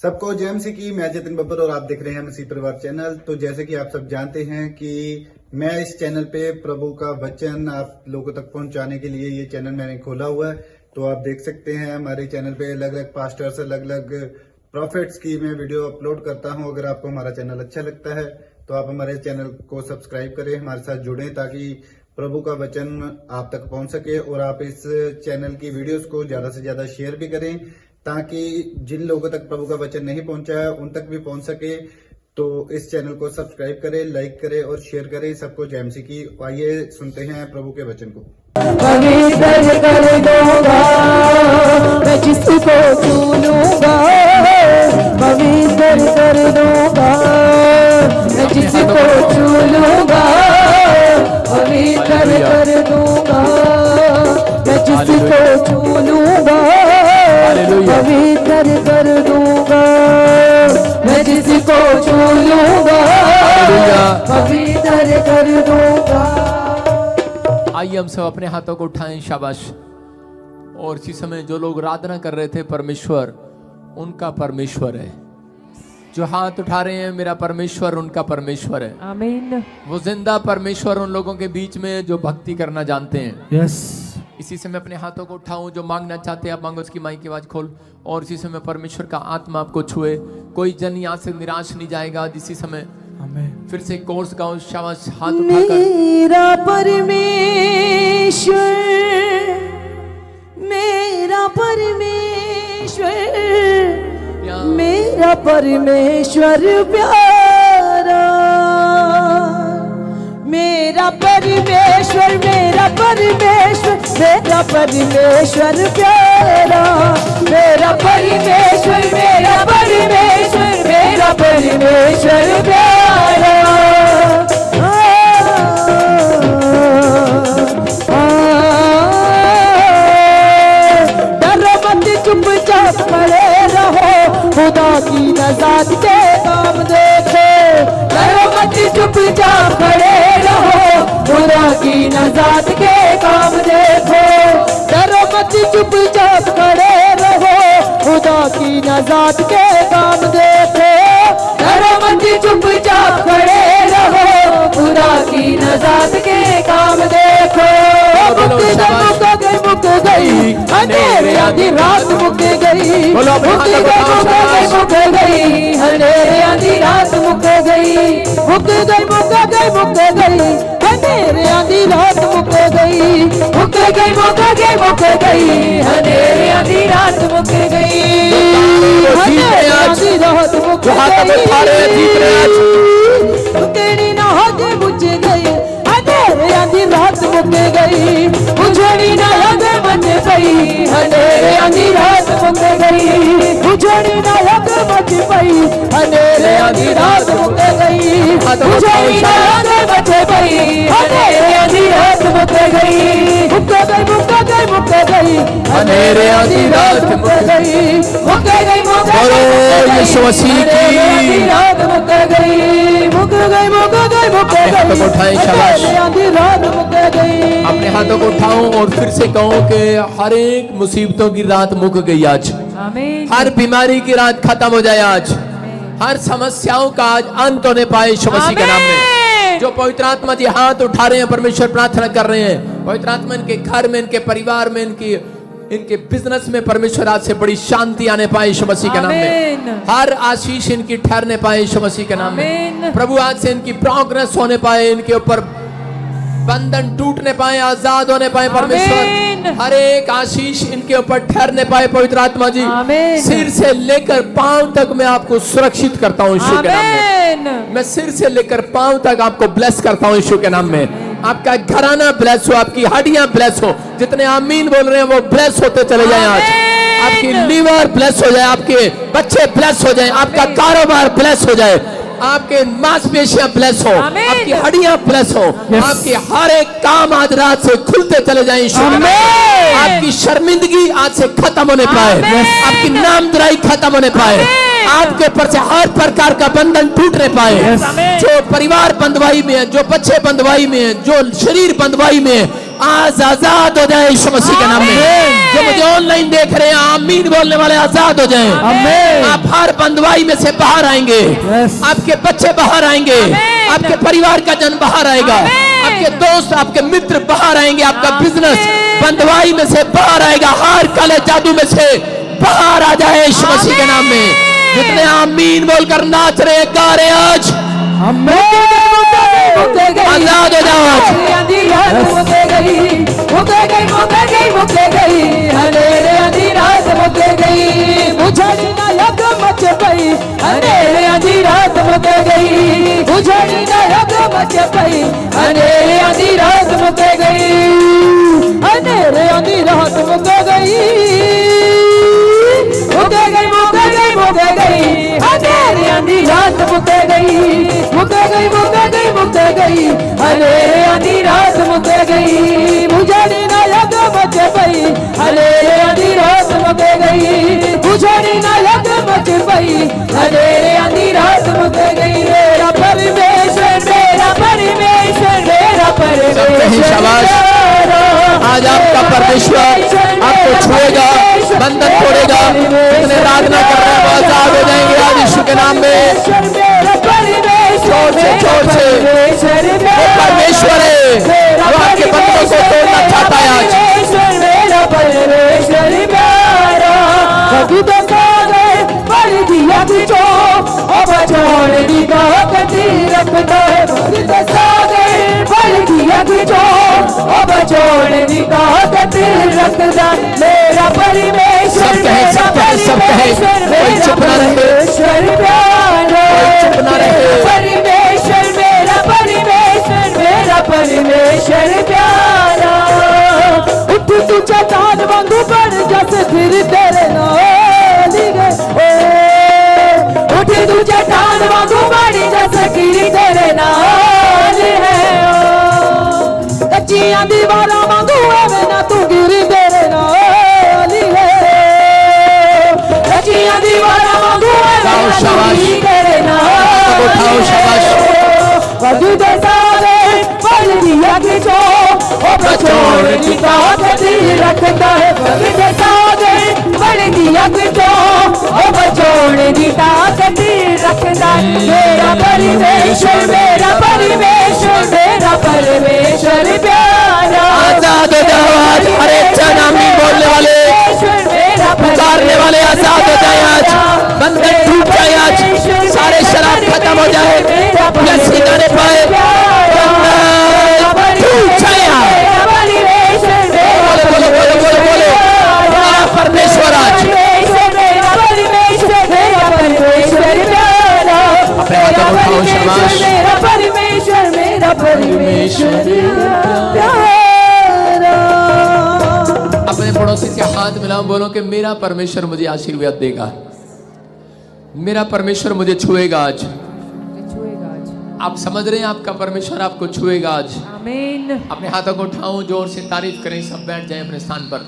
सबको जय मसीह की। मैं जतिन बब्बर और आप देख रहे हैं मसीह परिवार चैनल। तो जैसे कि आप सब जानते हैं कि मैं इस चैनल पे प्रभु का वचन आप लोगों तक पहुंचाने के लिए ये चैनल मैंने खोला हुआ है। तो आप देख सकते हैं हमारे चैनल पे अलग अलग पास्टर्स, अलग अलग प्रॉफिट्स की मैं वीडियो अपलोड करता हूं। अगर आपको हमारा चैनल अच्छा लगता है तो आप हमारे चैनल को सब्सक्राइब करें, हमारे साथ जुड़ें ताकि प्रभु का वचन आप तक पहुंच सके। और आप इस चैनल की वीडियोस को ज्यादा से ज्यादा शेयर भी करें ताकि जिन लोगों तक प्रभु का वचन नहीं पहुंचा है उन तक भी पहुंच सके। तो इस चैनल को सब्सक्राइब करें, लाइक करें और शेयर करें। सबको जय मसीह की। आइए सुनते हैं प्रभु के वचन को। पवित्र कर दूंगा मैं जिसको चुनूंगा, पवित्र कर दूंगा मैं जिसको चुनूंगा, पवित्र कर दूंगा मैं जिसको चुनूंगा, पवित्र कर दूंगा मैं जिसको चुनूंगा, पवित्र कर दूंगा। आइए हम सब अपने हाथों को उठाएं, शाबाश। और इसी समय जो लोग आराधना कर रहे थे परमेश्वर उनका परमेश्वर है। जो हाथ उठा रहे हैं मेरा परमेश्वर उनका परमेश्वर है। आमीन। वो जिंदा परमेश्वर उन लोगों के बीच में जो भक्ति करना जानते हैं। यस। इसी समय अपने हाथों को उठाऊं, जो मांगना चाहते हैं आप मांगो। उसकी माइक की आवाज खोल। और इसी समय परमेश्वर का आत्मा आपको छुए। कोई जन यहाँ से निराश नहीं जाएगा। इसी समय फिर से कोर्स गाओ, शाबाश। हाथ उठाकर मेरा परमेश्वर, मेरा परमेश्वर, मेरा परमेश्वर प्यारा, मेरा परमेश्वर, मेरा परमेश्वर, मेरा परमेश्वर प्यारा, मेरा परमेश्वर, मेरा परमेश्वर, मेरा परमेश्वर प्यारा। डरो मत, चुपचाप खड़े रहो, खुदा की नज़ात के काम देखो। डरो मत, चुपचाप खड़े रहो, खुदा की नज़ात के काम देखो। डरो मत, चुपचाप खड़े रहो, खुदा की नज़ात के काम देखो। डरो मत, चुपचाप खड़े रहो, खुदा की नज़ात के काम देखो। मुक गई अंधेरे आधी रात, मुक गई, मुक गई अंधेरे आधी रात, मुक गई, मुक गई, मुक गई, मुक गई अंधेरे आधी रात, मुक गई, मुक गई, मुक गई, मुक गई अंधेरे आधी रात, मुक गई, अंधेरे आधी रात मुक गई, तेरी ना आगे बुझ गई, अंधेरे आधी रात मुक गई, बुझड़ी ना आगे मच गई, अंधेरे आधी रात मुक गई, बुझड़ी ना आगे मच गई, अंधेरे आधी रात मुक गई, बुझड़ी ना आगे मच गई, अंधेरे आधी रात मुक गई, मुक गई, मुक गई, मुक गई अंधेरे आधी रात मुक गई, मुक गई, मुक गई यीशु मसीह की रात मुक गई, मुक गई, मुक गई, मुक गई आधी रात मुक गई। अपने हाथों को उठाऊं और फिर से कहूं कि हर एक मुसीबतों की रात मुक गई आज। आमीन। हर बीमारी की रात खत्म हो जाए आज। हर समस्याओं का आज अंत होने पाए यीशु मसीह के नाम में। जो पवित्र आत्मा जी हाथ उठा रहे हैं, परमेश्वर प्रार्थना कर रहे हैं, पवित्र आत्मा इनके घर में, इनके परिवार में, इनके बिजनेस में परमेश्वर आज से बड़ी शांति आने पाए यीशु मसीह के नाम में। हर आशीष इनकी ठहरने पाए यीशु मसीह के नाम में। प्रभु आज से इनकी प्रोग्रेस होने पाए, इनके ऊपर बंधन टूटने पाए, आजाद होने पाए परमेश्वर। हर एक आशीष इनके ऊपर ठहरने पाए पवित्र आत्मा जी। सिर से लेकर पांव तक मैं आपको सुरक्षित करता हूँ यीशु के नाम में। मैं सिर से लेकर पांव तक आपको ब्लेस करता हूँ यीशु के नाम में। आपका घराना ब्लेस हो, आपकी हड्डियां ब्लेस हो। जितने आमीन बोल रहे हैं वो ब्लेस होते चले जाएं आज। आपकी लीवर ब्लेस हो जाए, आपके बच्चे ब्लेस हो जाए, आपका कारोबार ब्लेस हो जाए, आपके मांसपेशियां ब्लेस हो, आपकी हड्डियां ब्लेस हो, आपके हर एक काम आज रात से खुलते चले जाएं यीशु के नाम में। आपकी शर्मिंदगी आज से खत्म होने पाए, आपकी नामधराई खत्म होने पाए, आपके ऊपर से हर प्रकार का बंधन टूटने पाए। जो परिवार बंधवाई में है, जो बच्चे बंधवाई में है, जो शरीर बंधवाई में है, आज आजाद हो जाए यीशु मसीह के नाम में। जो मुझे ऑनलाइन देख रहे हैं आमीन बोलने वाले आजाद हो जाएं। आमीन। आप हर बंधुआई में से बाहर आएंगे। Yes. आपके बच्चे बाहर आएंगे। आपके परिवार का जन बाहर आएगा। आपके दोस्त आपके मित्र बाहर आएंगे। आपका बिजनेस बंधुआई में से बाहर आएगा। हर काले जादू में से बाहर आ जाए यीशु मसीह के नाम में। जितने आमीन बोलकर नाच रहे गा रहे आज आजाद हो जाओ आज। आंधी रात मुके गई, मुके गई, मुके गई, मुके गई, अंधेरे आंधी रात मुके गई, बुझड़ी ना यग मच पई, अंधेरे आंधी रात मुके गई, बुझड़ी ना यग मच पई, अंधेरे आंधी रात मुके गई, अंधेरे आंधी रात मुके गई, मुके गई, मुके गई, मुके गई, अंधेरे आंधी रात मुके गई, मुके गई, मुके गई, मुके गई, अंधेरे आंधी रात मुके गई, बुझड़ी ना यग मच पई, अंधेरे आंधी रात मुके गई, बुझड़ी ना यग मच पई, अंधेरे आंधी रात मुके गई। मेरा परमेश्वर, मेरा परमेश्वर, मेरा परमेश्वर, आज आपका परमेश्वर आपको छुएगा, बंधन तोड़ेगा। जितने आराधना कर रहे हैं वो आजाद हो जाएंगे आज यीशु के नाम में। छोड़ से वो परमेश्वर है जो आपके बंधनों को तोड़ना चाहता है आज। मेरा परमेश्वर प्यारा, कभी तो सागर पड़ दिया बिचो, अब छोड़ दी का कटी रखता है, कभी तो सागर पड़ दिया बिचो, अब छोड़ दी का कटी रखता, मेरा परमेश्वर, सब कहे कोई चुप ना रहे, प्यारा, कोई चुप ना रहे। परमेश्वर, मेरा परमेश्वर, मेरा परमेश्वर प्यारा, उठ तू चट्टान वांगू बन जैसे फिर तेरे नाल ही गए, उठ तू चट्टान वांगू बन जैसे फिर तेरे नाल है, कच्चियां दीवारां वांगू एवें ना तू गिर तेरे नाल ही है, कच्चियां दीवारां वांगू एवें ना तू गिर तेरे नाल, उठाओ शाबाश। कभी तो सारे पल दिया बिचो, अब छोड़ दी का कटी रखता है, कभी तो सारे पल दिया बिचो, अब छोड़ दी का कटी रखता है, मेरा परमेश्वर, मेरा परमेश्वर, मेरा परमेश्वर प्यारा, आजाद हो जाओ आज। हर एक जन आमीन बोलने वाले पुकारने वाले आजाद हो जाए आज। बंधन टूट जाए आज। सारे शराब खत्म हो जाए। यसी जाने पाए बंधन टूट जाए आज। बोलो बोलो बोलो बोलो बोलो मेरा परमेश्वर आज। अपने हाथों को उठाओ शाबाश। मेरा परमेश्वर, मेरा परमेश्वर प्यारा। अपने पड़ोसी से हाथ मिलाओ, बोलो कि मेरा परमेश्वर मुझे आशीर्वाद देगा, मेरा परमेश्वर मुझे छुएगा आज। आप समझ रहे हैं आपका परमेश्वर आपको छुएगा आज। आमीन। अपने हाथों को उठाओ, जोर से तारीफ करें। सब बैठ जाएं अपने स्थान पर,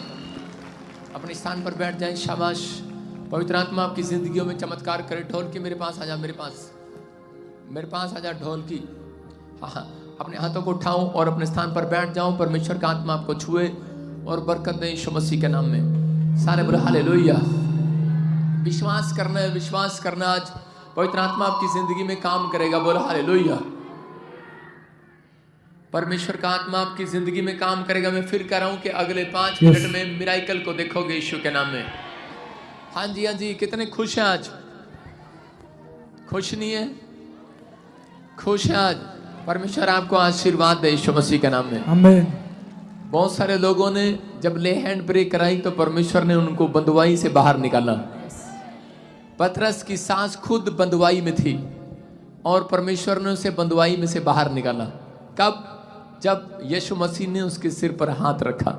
अपने स्थान पर बैठ जाएं। शाबाश। पवित्र आत्मा आपकी जिंदगियों में चमत्कार करे। ढोल की मेरे पास आ जा, मेरे पास आ जा ढोल की। हाँ, अपने हाथों को उठाओ और अपने स्थान पर बैठ जाओ। परमेश्वर का आत्मा आपको छुए और बरकत दे यीशु मसीह के नाम में। सारे बोलो हालेलुया। विश्वास करना है, विश्वास करना। आज पवित्र आत्मा आपकी जिंदगी में काम करेगा। बोलो हालेलुया। परमेश्वर का आत्मा आपकी जिंदगी में काम करेगा। मैं फिर कह रहा हूं कि अगले 5 मिनट में मिराइकल को देखोगे यीशु के नाम में। हाँ जी, हाँ जी। कितने खुश हैं आज? खुश नहीं है? खुश है आज। परमेश्वर आपको आशीर्वाद दे यीशु मसीह के नाम में। आमीन। बहुत सारे लोगों ने जब ले हैंड ब्रेक कराई तो परमेश्वर ने उनको बंधुआई से बाहर निकाला। पतरस की सांस खुद बंधुआई में थी और परमेश्वर ने उसे बंधुआई में से बाहर निकाला। कब? जब यीशु मसीह ने उसके सिर पर हाथ रखा।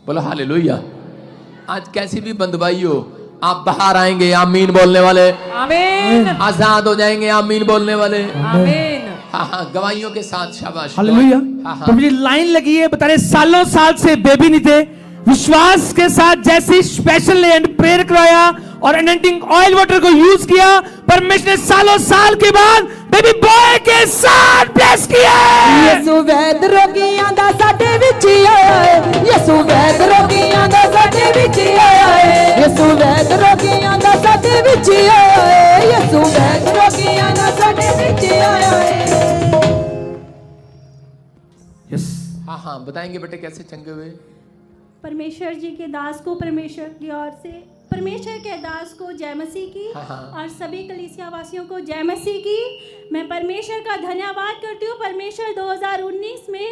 बोलो हालेलुया। आज कैसी भी बंधुआई हो, आप बाहर आएंगे आमीन बोलने वाले। आमीन। आजाद हो जाएंगे आमीन बोलने वाले। आमीन। हाँ, गवाहियों के साथ। शाबाश। हालेलुया। हाँ। तो मुझे लाइन लगी है, बता रहे सालों साल से बेबी नहीं थे। विश्वास के साथ जैसे स्पेशल एंड प्रेयर करवाया और एनॉइंटिंग ऑयल वाटर को यूज किया, परमेश्वर ने सालों साल के बाद बेबी बॉय के साथ ब्लेस किया है। ਯਿਸੂ ਵੈਦ ਰੋਗੀਆਂ ਦਾ ਸਾਡੇ ਵਿੱਚ ਆਇਆ ਹੈ ਯਿਸੂ ਵੈਦ ਰੋਗੀਆਂ ਦਾ ਸਾਡੇ ਵਿੱਚ ਆਇਆ ਹੈ ਯਿਸੂ ਵੈਦ ਰੋਗੀਆਂ ਦਾ ਸਾਡੇ ਵਿੱਚ ਆਇਆ ਹੈ ਯਿਸੂ ਵੈਦ ਰੋਗੀਆਂ ਦਾ ਸਾਡੇ ਵਿੱਚ ਆਇਆ ਹੈ यस हाँ हाँ बताएंगे बेटे कैसे चंगे हुए। परमेश्वर जी के दास को परमेश्वर की ओर से परमेश्वर के दास को जय मसीह की हाँ। और सभी कलीसिया वासियों को जय मसीह की। मैं परमेश्वर का धन्यवाद करती हूँ। परमेश्वर 2019 में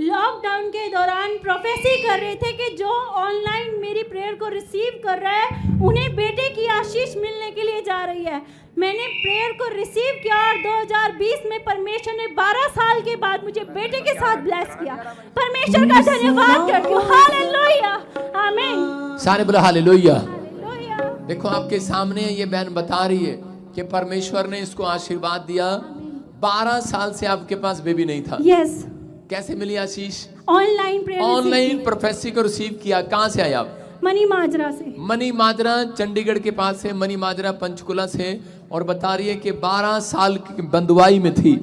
लॉकडाउन के दौरान प्रोफेसी कर रहे थे कि जो ऑनलाइन मेरी प्रेयर को रिसीव कर रहा है उन्हें बेटे की आशीष मिलने के लिए जा रही है। मैंने प्रेयर को रिसीव किया और 2020 में परमेश्वर ने 12 साल के बाद मुझे बेटे के साथ ब्लेस किया। परमेश्वर का धन्यवाद करती हूँ। हालेलुया आमीन सारे बोलो हालेलुया। हालेलुया। देखो आपके सामने ये बहन बता रही है कि परमेश्वर ने इसको आशीर्वाद दिया। 12 साल से आपके पास बेबी नहीं था। यस कैसे मिली आशीष? ऑनलाइन प्रेयर ऑनलाइन प्रोफेसी को रिसीव किया। कहाँ से आए आप? मनी माजरा से। मनी माजरा चंडीगढ़ के पास से, मनी माजरा पंचकुला से। और बता रही है कि 12 साल की बंदुआई में थी।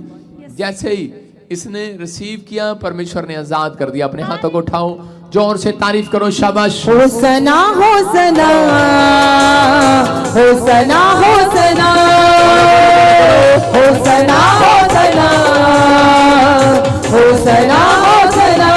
जैसे ही इसने रिसीव किया परमेश्वर ने आजाद कर दिया। अपने हाथों को उठाओ, जोर से तारीफ करो, शाबाश। होसना होसना होसना होसना होसना होसना होसना होसना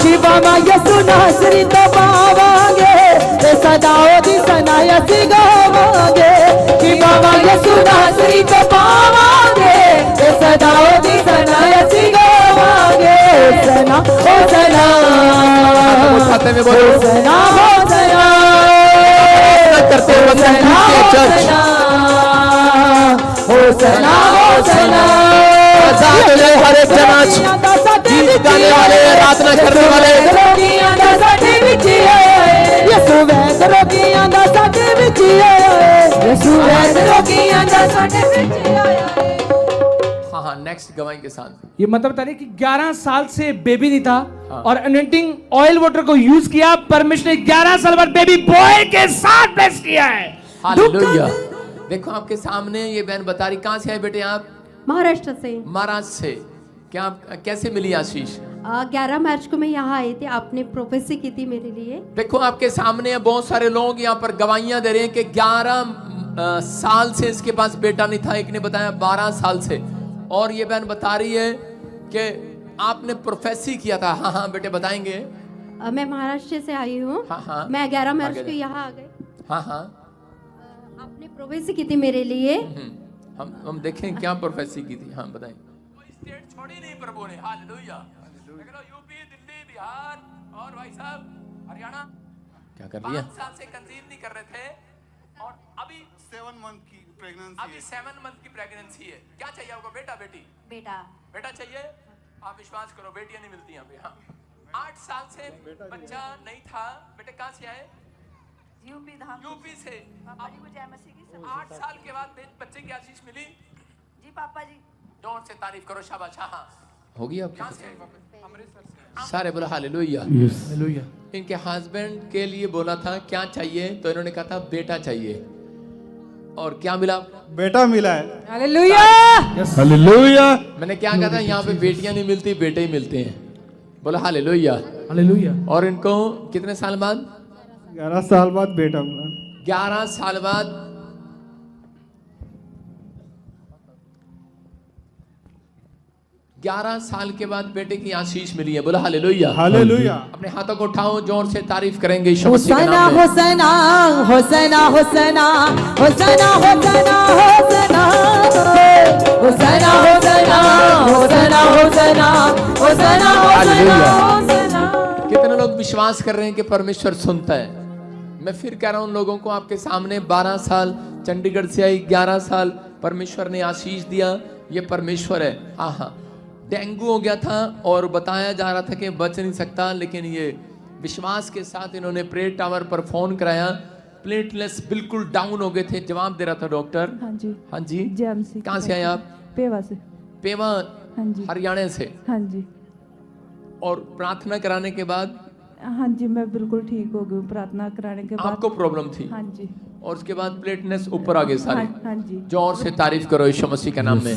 शिवा मा यसु नासरी तो पावांगे ते सदाओ दी सनायसी गावांगे शिवा मा यसु नासरी तो पावांगे ते सदाओ दी सनायसी गावांगे होसना होसना उठाते हुए बोलो, होसना होसना करते हुए चर्च होसना होसना आजाद हो जाए हर एक जन आज। गीत गाने वाले, आराधना करने वाले, रोगियां दा साडे विच आया है यसू वैद रोगियां दा साडे विच आया है यसू वैद रोगियां दा साडे विच आया है। हाँ हाँ नेक्स्ट गवाही के साथ। ये मतलब बता रहे कि 11 साल से बेबी नहीं था हाँ। और अनॉइंटिंग ऑयल वाटर को यूज किया। परमेश्वर ने 11 साल बाद बेबी बॉय के साथ ब्लेस किया है। हालेलुया। देखो आपके सामने ये बहन बता रही। कहाँ से आए बेटे आप? महाराष्ट्र से। महाराष्ट्र से। क्या आप कैसे मिली आशीष? 11 मार्च को मैं यहाँ आई थी। आपने प्रोफेसी की थी मेरे लिए। देखो आपके सामने बहुत सारे लोग यहाँ पर गवाहियां दे रहे हैं कि 11 साल से इसके पास बेटा नहीं था। एक ने बताया 12 साल से। और ये बहन बता रही है कि आपने प्रोफेसी किया था। हाँ हाँ बेटे बताएंगे। मैं महाराष्ट्र से आई हूँ। हाँ, हाँ। मैं 11 मार्च आगे को यहाँ आ गई। हाँ हाँ आपने प्रोफेसी की थी मेरे लिए। हम देखें क्या प्रोफेसी की थी। हाँ बताएं। स्टेट छोड़ी नहीं प्रभु ने। हालेलुया। यूपी, दिल्ली, बिहार और भाई साहब हरियाणा क्या कर दिया? 5 साल से कंसीव नहीं कर रहे थे और अभी 7 मंथ की प्रेगनेंसी अभी 7 मंथ की प्रेगनेंसी है। क्या चाहिए आपको? बेटा बेटी? बेटा। बेटा चाहिए। आप विश्वास करो बेटियां नहीं मिलती यहाँ पे। हाँ 8 साल से बच्चा नहीं था। बेटे कहाँ से आए? यूपी से। 8 साल के बाद बच्चे की आशीष मिली। जी पापा जी। जोर से तारीफ करो, शाबाश। हाँ होगी आपकी? सारे बोला हालेलुया। हालेलुया। इनके हस्बैंड के लिए बोला था क्या चाहिए, तो इन्होंने कहा था बेटा चाहिए। और क्या मिला? बेटा मिला है। Hallelujah hallelujah. मैंने क्या कहा था? यहाँ पे बेटियां नहीं मिलती, बेटे ही मिलते हैं। बोला हालेलुया। हालेलुया। और इनको कितने साल बाद? 11 साल बाद बेटा मिला। 11 साल बाद 11 साल के बाद बेटे की आशीष मिली है। बोला हालेलुया। हालेलुया। अपने हाथों को उठाओ, जोर से तारीफ करेंगे यीशु मसीह के होसना नाम में। होसना होसना होसना होसना होसना होसना होसना होसना होसना होसना होसना हालेलुया। होसना। कितने लोग विश्वास कर रहे हैं कि परमेश्वर सुनता है? मैं फिर कह रहा हूं लोगों को, आपके सामने 12 साल चंडीगढ़ से आई, 11 साल परमेश्वर ने आशीष दिया। ये परमेश्वर है। हाँ डेंगू हो गया था और बताया जा रहा था कि बच नहीं सकता, लेकिन ये विश्वास के साथ इन्होंने प्रेयर टावर पर फोन कराया। प्लेटलेट्स बिल्कुल डाउन हो गए थे। जवाब दे रहा था डॉक्टर। हाँ जी। हाँ जी। जेएमसी। कहाँ से आए आप? पेवा से। पेवा। हाँ जी। हरियाणा से। हाँ जी। और प्रार्थना कराने के बाद हाँ जी मैं बिल्कुल ठीक हो गई हूँ प्रार्थना कराने के बाद। आपको प्रॉब्लम थी? हाँ जी। और उसके बाद प्लेटलेट्स ऊपर आ गए सारे। हाँ जी। जोर से तारीफ करो यीशु मसीह के नाम में।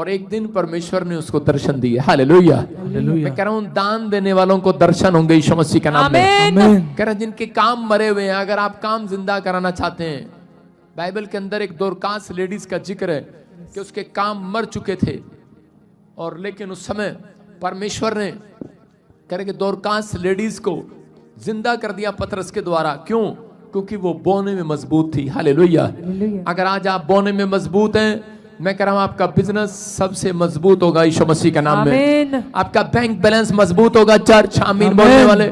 और एक दिन परमेश्वर ने उसको दर्शन दिए। हालेलुया। मैं कह रहा हूं दान देने वालों को दर्शन होंगे यीशु मसीह के नाम में। आमीन। कह रहा जिनके काम मरे हुए हैं, अगर आप काम जिंदा कराना चाहते हैं, बाइबल के अंदर एक दोरकास लेडीज का जिक्र है कि उसके काम मर चुके थे, और लेकिन उस समय परमेश्वर ने कह रहे कि दोरकास लेडीज को जिंदा कर दिया पतरस के द्वारा। क्यों? क्योंकि वो बोने में मजबूत थी। हालेलुया। अगर आज आप बोने में मजबूत हैं, मैं कह रहा हूं आपका बिजनेस सबसे मजबूत होगा यीशु मसीह के नाम में। आपका बैंक बैलेंस मजबूत होगा। चर्च आमीन बोलने वाले,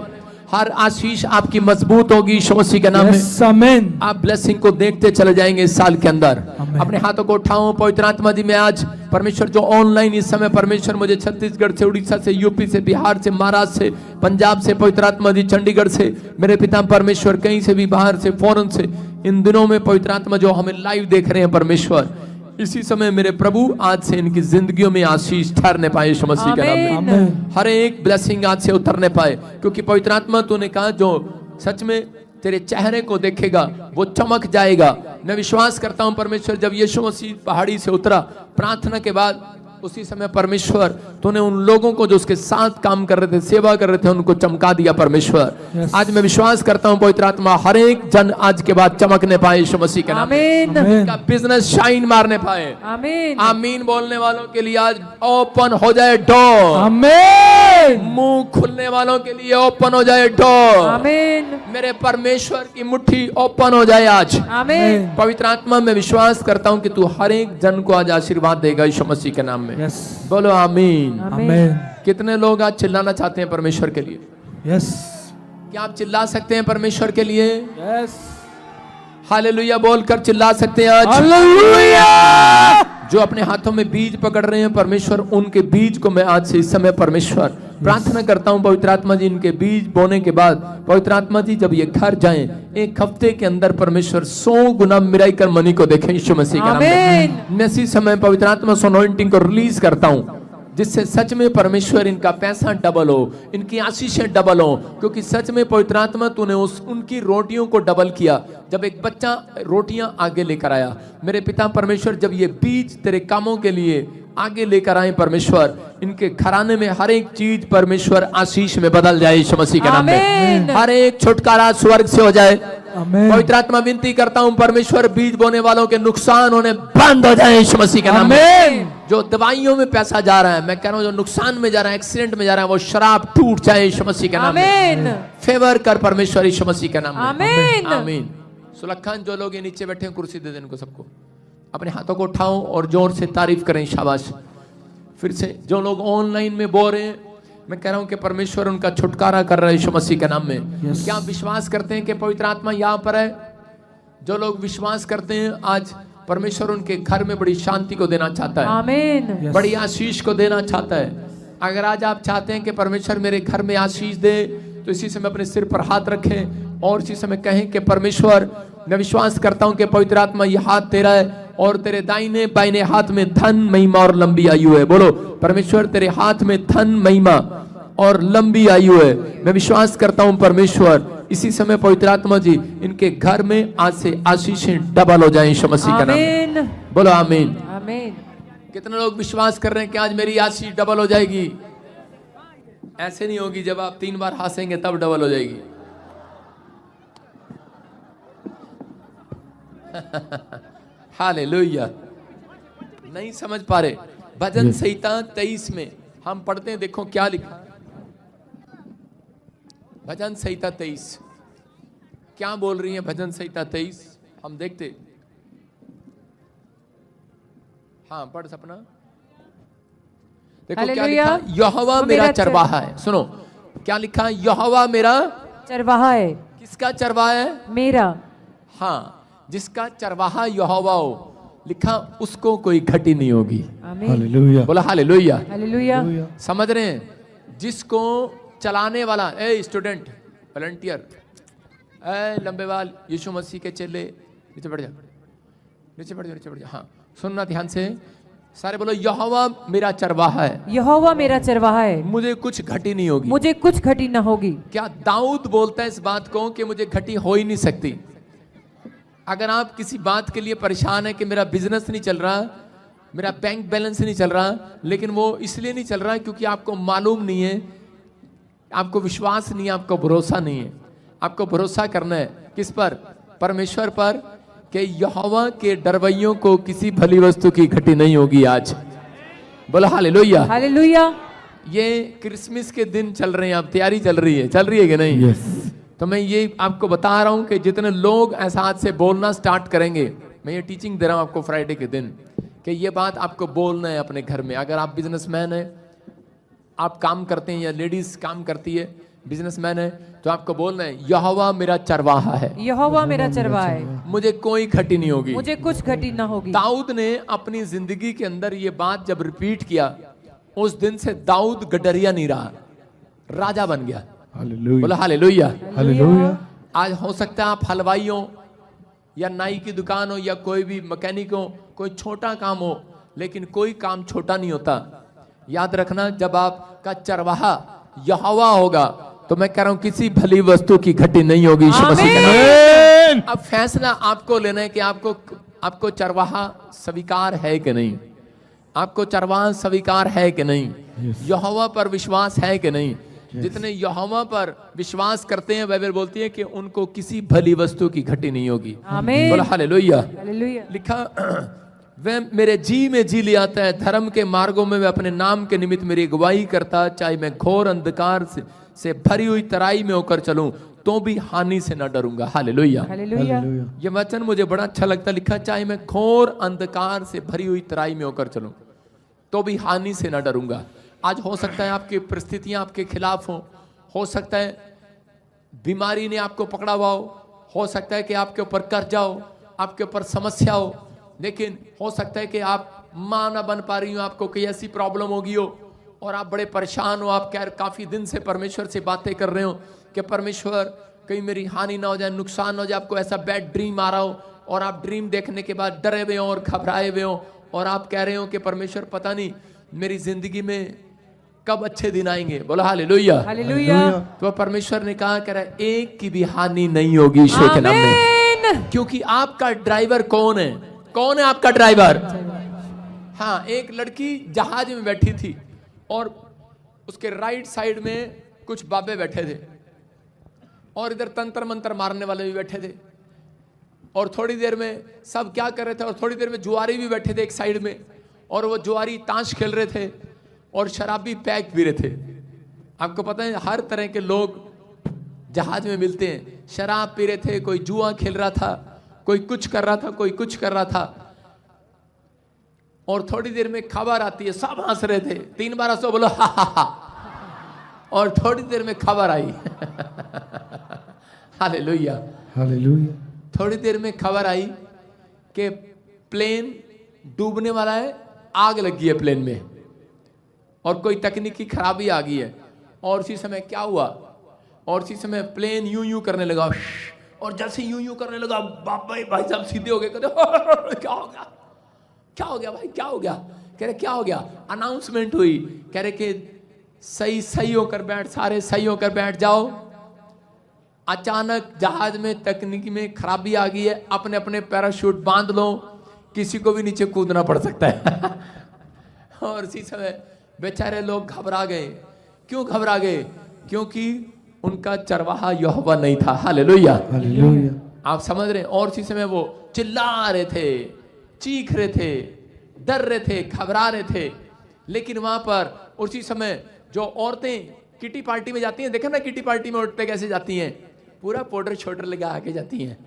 हर आशीष आपकी मजबूत होगी यीशु मसीह के नाम में। आमीन। आप ब्लेसिंग को देखते चले जाएंगे इस साल के अंदर। अपने हाथों को उठाओ। पवित्र आत्मा जी, मैं आज परमेश्वर जो ऑनलाइन इस समय परमेश्वर मुझे छत्तीसगढ़ से, उड़ीसा से, यूपी से, बिहार से, महाराष्ट्र से, पंजाब से, पवित्र आत्मा जी चंडीगढ़ से, मेरे पिता परमेश्वर कहीं से भी बाहर से, फॉरेन से, इन दिनों में पवित्र आत्मा जो हमें लाइव देख रहे हैं परमेश्वर, इसी समय मेरे प्रभु आज से इनकी जिंदगियों में आशीष ठहरने पाए यीशु मसीह के नाम में। हर एक ब्लेसिंग आज से उतरने पाए, क्योंकि पवित्र आत्मा तूने कहा जो सच में तेरे चेहरे को देखेगा वो चमक जाएगा। मैं विश्वास करता हूं परमेश्वर, जब यीशु मसीह पहाड़ी से उतरा प्रार्थना के बाद, उसी समय परमेश्वर तूने उन लोगों को जो उसके साथ काम कर रहे थे, सेवा कर रहे थे, उनको चमका दिया परमेश्वर। आज मैं विश्वास करता हूं पवित्र आत्मा हर एक जन आज के बाद चमकने पाए यीशु मसीह के नाम में। का बिजनेस शाइन मारने पाए। आमीन। आमीन बोलने वालों के लिए आज ओपन हो जाए डोर। आमीन। मुंह खुलने वालों के लिए ओपन हो जाए डोर। आमीन। मेरे परमेश्वर की मुट्ठी ओपन हो जाए आज। आमीन। पवित्र आत्मा मैं विश्वास करता हूं कि तू हर एक जन को आज आशीर्वाद देगा यीशु मसीह के नाम में। यस। बोलो आमीन। आमीन। कितने लोग आज चिल्लाना चाहते हैं परमेश्वर के लिए? यस। क्या आप चिल्ला सकते हैं परमेश्वर के लिए? यस। हालेलुया बोलकर चिल्ला सकते हैं आज? हालेलुया। जो अपने हाथों में बीज पकड़ रहे हैं परमेश्वर, उनके बीज को मैं आज से इस समय परमेश्वर प्रार्थना करता हूं पवित्र आत्मा जी, इनके बीज बोने के बाद पवित्र आत्मा जी जब ये घर जाएं, एक हफ्ते के अंदर परमेश्वर 100 गुना मिराइकल मनी को देखें यीशु मसीह के नाम में। मैं इसी समय पवित्र आत्मा अनॉइंटिंग को रिलीज करता हूं, जिससे सच में परमेश्वर इनका पैसा डबल हो, इनकी आशीषें डबल हो, क्योंकि सच में पवित्र आत्मा तूने उनकी रोटियों को डबल किया जब एक बच्चा रोटियां आगे लेकर आया। मेरे पिता परमेश्वर, जब ये बीज तेरे कामों के लिए आगे लेकर आए परमेश्वर, इनके घराने में हर एक चीज परमेश्वर आशीष में बदल जाए यीशु मसीह के नाम में। हर एक छुटकारा स्वर्ग से हो जाए। पवित्र आत्मा विनती करता हूं परमेश्वर, बीज बोने वालों के नुकसान होने बंद हो जाए यीशु मसीह के नाम में। जो दवाइयों में पैसा जा रहा है, मैं कह रहा हूं जो नुकसान में जा रहा है, एक्सीडेंट में जा रहा है, वो शराब टूट जाए यीशु मसीह के नाम में। फेवर कर परमेश्वर यीशु मसीह के नाम में। आमीन। आमीन। सुलक्षण जो लोग ये नीचे बैठे हैं, कुर्सी दे दें इनको सबको। अपने हाथों को उठाओ और जोर से तारीफ करें। शाबाश। फिर से जो लोग ऑनलाइन में बोल रहे हैं, मैं कह रहा हूं कि परमेश्वर उनका छुटकारा कर रहा है यीशु मसीह के नाम में। क्या आप विश्वास करते हैं कि पवित्र आत्मा यहाँ पर है? जो लोग विश्वास करते हैं, आज परमेश्वर उनके घर में बड़ी शांति को देना चाहता है। आमीन। बड़ी आशीष को देना चाहता है। अगर आज आप चाहते हैं कि परमेश्वर मेरे घर में आशीष दे, तो इसी समय अपने सिर पर हाथ रखें और इसी समय कहें कि परमेश्वर, मैं विश्वास करता हूं कि पवित्र आत्मा ये हाथ तेरा है और तेरे दाहिने बाइने हाथ में धन, महिमा और लंबी आयु है। बोलो परमेश्वर, तेरे हाथ में धन, महिमा और लंबी आयु है। मैं विश्वास करता हूं परमेश्वर, इसी समय पवित्र आत्मा जी इनके घर में आज से आशीषें डबल हो जाएं यीशु मसीह का नाम। बोलो आमीन। आमीन। कितने लोग विश्वास कर रहे हैं कि आज मेरी आशीष डबल हो जाएगी? ऐसे नहीं होगी, जब आप 3 बार हंसेंगे तब डबल हो जाएगी। हालेलुया। नहीं समझ पा रहे? भजन संहिता 23 में हम पढ़ते हैं, देखो क्या लिखा। भजन संहिता 23 क्या बोल रही है? भजन संहिता 23 हम देखते। हाँ पढ़ सपना। देखो क्या लिखा, यहोवा मेरा चरवाहा है। सुनो क्या लिखा, यहोवा मेरा चरवाहा है। किसका चरवाहा है? मेरा। हाँ, जिसका चरवाहा यहोवा हो, लिखा उसको कोई घटी नहीं होगी। हालेलुया। बोला हालेलुया। हालेलुया। समझ रहे हैं? जिसको चलाने वाला, ए स्टूडेंट, वॉलंटियर, ए लंबे बाल, यीशु मसीह के चेले, नीचे बढ़ जा, नीचे बढ़ जा, नीचे बढ़ जा। हाँ सुनना ध्यान से, सारे बोलो, यहोवा मेरा चरवाहा है। यहोवा मेरा चरवाहा है, मुझे कुछ घटी नहीं होगी। मुझे कुछ घटी न होगी। क्या दाऊद बोलता है इस बात को कि मुझे घटी हो ही नहीं सकती? अगर आप किसी बात के लिए परेशान है कि मेरा बिजनेस नहीं चल रहा, मेरा बैंक बैलेंस नहीं चल रहा, लेकिन वो इसलिए नहीं चल रहा क्योंकि आपको मालूम नहीं है, आपको विश्वास नहीं है, आपको भरोसा नहीं है। आपको भरोसा करना है किस पर? परमेश्वर पर, कि यहोवा के डरवैयों को किसी भली वस्तु की घटी नहीं होगी आज। बोलो हालेलुया। हालेलुया। ये क्रिसमस के दिन चल रहे हैं, अब तैयारी चल रही है कि नहीं? तो मैं ये आपको बता रहा हूं कि जितने लोग एहसास से बोलना स्टार्ट करेंगे, मैं ये टीचिंग दे रहा हूं आपको फ्राइडे के दिन, कि ये बात आपको बोलना है अपने घर में। अगर आप बिजनेसमैन हैं, आप काम करते हैं, या लेडीज काम करती है, बिजनेसमैन है, तो आपको बोलना है यहोवा मेरा चरवाहा है, यहोवा मेरा चरवाहा है, मुझे कोई घटी नहीं होगी, मुझे कुछ घटी ना होगी। दाऊद ने अपनी जिंदगी के अंदर ये बात जब रिपीट किया, उस दिन से दाऊद गडरिया नहीं रहा, राजा बन गया। बोला हालेलुया। हालेलुया। आज हो सकता है आप हलवाई हो, या नाई की दुकान हो, या कोई भी मैकेनिक हो, कोई छोटा काम हो, लेकिन कोई काम छोटा नहीं होता। याद रखना, जब आपका चरवाहा यहोवा होगा, तो मैं कह रहा हूं किसी भली वस्तु की घटी नहीं होगी यीशु मसीह के नाम में। अब फैसला आपको लेना है कि आपको चरवाहा स्वीकार है कि नहीं, आपको चरवाहा स्वीकार है कि नहीं, यहोवा पर विश्वास है कि नहीं। जितने यहोवा पर विश्वास करते हैं, बाइबल बोलती है कि उनको किसी भली वस्तु की घटी नहीं होगी। आमीन। बोला हालेलुया। हालेलुया। लिखा, वह मेरे जी में जी ले आता है, धर्म के मार्गों में वह अपने नाम के निमित्त मेरी अगुवाई करता, चाहे मैं घोर अंधकार से भरी हुई तराई में होकर चलूं, तो भी हानि से न डरूंगा। हालेलुया। हालेलुया। ये वचन मुझे बड़ा अच्छा लगता, लिखा, चाहे मैं घोर अंधकार से भरी हुई तराई में होकर चलूं, तो भी हानि से न डरूंगा। आज हो सकता है आपकी परिस्थितियां आपके खिलाफ हो सकता है बीमारी ने आपको पकड़ा हुआ हो सकता है कि आपके ऊपर कर्जा हो, आपके ऊपर समस्या हो, लेकिन हो सकता है कि आप मां ना बन पा रही हो, आपको कोई ऐसी प्रॉब्लम होगी हो और आप बड़े परेशान हो। आप काफी दिन से परमेश्वर से बातें कर रहे हो कि परमेश्वर कहीं मेरी हानि ना हो जाए, नुकसान ना हो जाए, आपको ऐसा बैड ड्रीम आ रहा हो, और आप ड्रीम देखने के बाद डरे हुए हो और घबराए हुए हो, और आप कह रहे हो कि परमेश्वर पता नहीं मेरी जिंदगी में कब अच्छे दिन आएंगे। बोला हालेलुया। हालेलुया। तो परमेश्वर ने कहा, कह रहा है एक की भी हानि नहीं होगी यीशु के नाम में, क्योंकि आपका ड्राइवर कौन है? कौन है आपका ड्राइवर? हाँ, एक लड़की जहाज में बैठी थी और उसके राइट साइड में कुछ बाबे बैठे थे, और इधर तंत्र मंत्र मारने वाले भी बैठे थे, और थोड़ी देर में सब क्या कर रहे थे, और थोड़ी देर में जुआरी भी बैठे थे एक साइड में, और वो जुआरी ताश खेल रहे थे और शराबी पैक पी रहे थे। आपको पता है हर तरह के लोग जहाज में मिलते हैं, शराब पी रहे थे, कोई जुआ खेल रहा था, कोई कुछ कर रहा था, कोई कुछ कर रहा था, और थोड़ी देर में खबर आती है, सब हंस रहे थे, 3 बार हंसो, बोलो हा हा हा, और थोड़ी देर में खबर आई हालेलुया। हालेलुया। थोड़ी देर में खबर आई कि प्लेन डूबने वाला है, आग लगी है प्लेन में, और कोई तकनीकी खराबी आ गई है। और उसी समय क्या हुआ, और उसी समय प्लेन यूं यूं करने लगा, और जैसे यूं यूं करने लगा, भाई साहब सीधे हो गए, कहते क्या हो गया, क्या हो गया भाई, क्या हो गया? कह रहे क्या हो गया? अनाउंसमेंट हुई, कह रहे कि सही होकर बैठ, सारे सही होकर बैठ जाओ। अचानक जहाज में तकनीकी में खराबी आ गई है, अपने अपने पैराशूट बांध लो, किसी को भी नीचे कूदना पड़ सकता है और इसी समय बेचारे लोग घबरा गए। क्यों घबरा गए? क्योंकि उनका चरवाहा यहोवा नहीं था। हालेलुया। हालेलुया। आप समझ रहे हैं? और इसी समय वो चिल्ला रहे थे, चीख रहे थे, डर रहे थे, घबरा रहे थे। लेकिन वहां पर उसी समय जो औरतें किटी पार्टी में जाती हैं, देखा ना किटी पार्टी में औरतें कैसे जाती हैं, पूरा पाउडर शोडर लगा आके जाती हैं।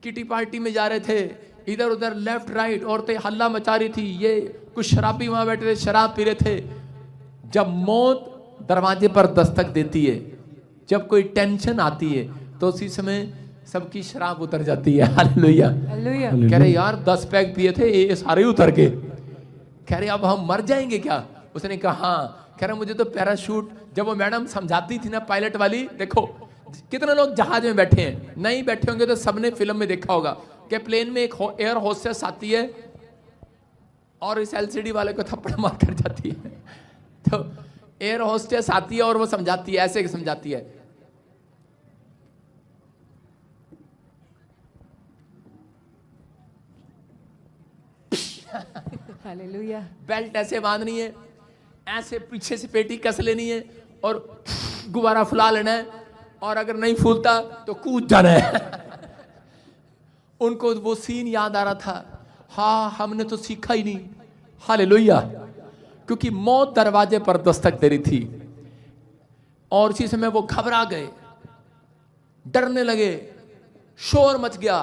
किटी पार्टी में जा रहे थे, इधर उधर लेफ्ट राइट औरतें हल्ला मचा रही थी, ये कुछ शराबी वहां बैठे थे, शराब पी रहे थे। जब मौत दरवाजे पर दस्तक देती है, जब कोई टेंशन आती है, तो उसी समय सबकी शराब उतर जाती है। हालेलुया। हालेलुया। कह रहे यार 10 पैक पिए थे, ये सारे उतर गए। कह रहे अब हम मर जाएंगे क्या? उसने कहा हाँ। कह रहे मुझे तो पैराशूट, जब वो मैडम समझाती थी ना पायलट वाली, देखो कितने लोग जहाज में बैठे हैं, नहीं बैठे होंगे तो सबने फिल्म में देखा होगा कि प्लेन में एक एयर होस्टेस आती है और इस एलसीडी वाले को थप्पड़ मार कर जाती है। तो एयर होस्टेस आती है और वो समझाती है, ऐसे समझाती है, हालेलुया। बेल्ट ऐसे बांधनी है, ऐसे पीछे से पेटी कस लेनी है और गुब्बारा फुला लेना है, और अगर नहीं फूलता तो कूद जाना है। उनको वो सीन याद आ रहा था, हाँ हमने तो सीखा ही नहीं। हालेलुया। क्योंकि मौत दरवाजे पर दस्तक दे रही थी और इसी समय वो घबरा गए, डरने लगे, शोर मच गया,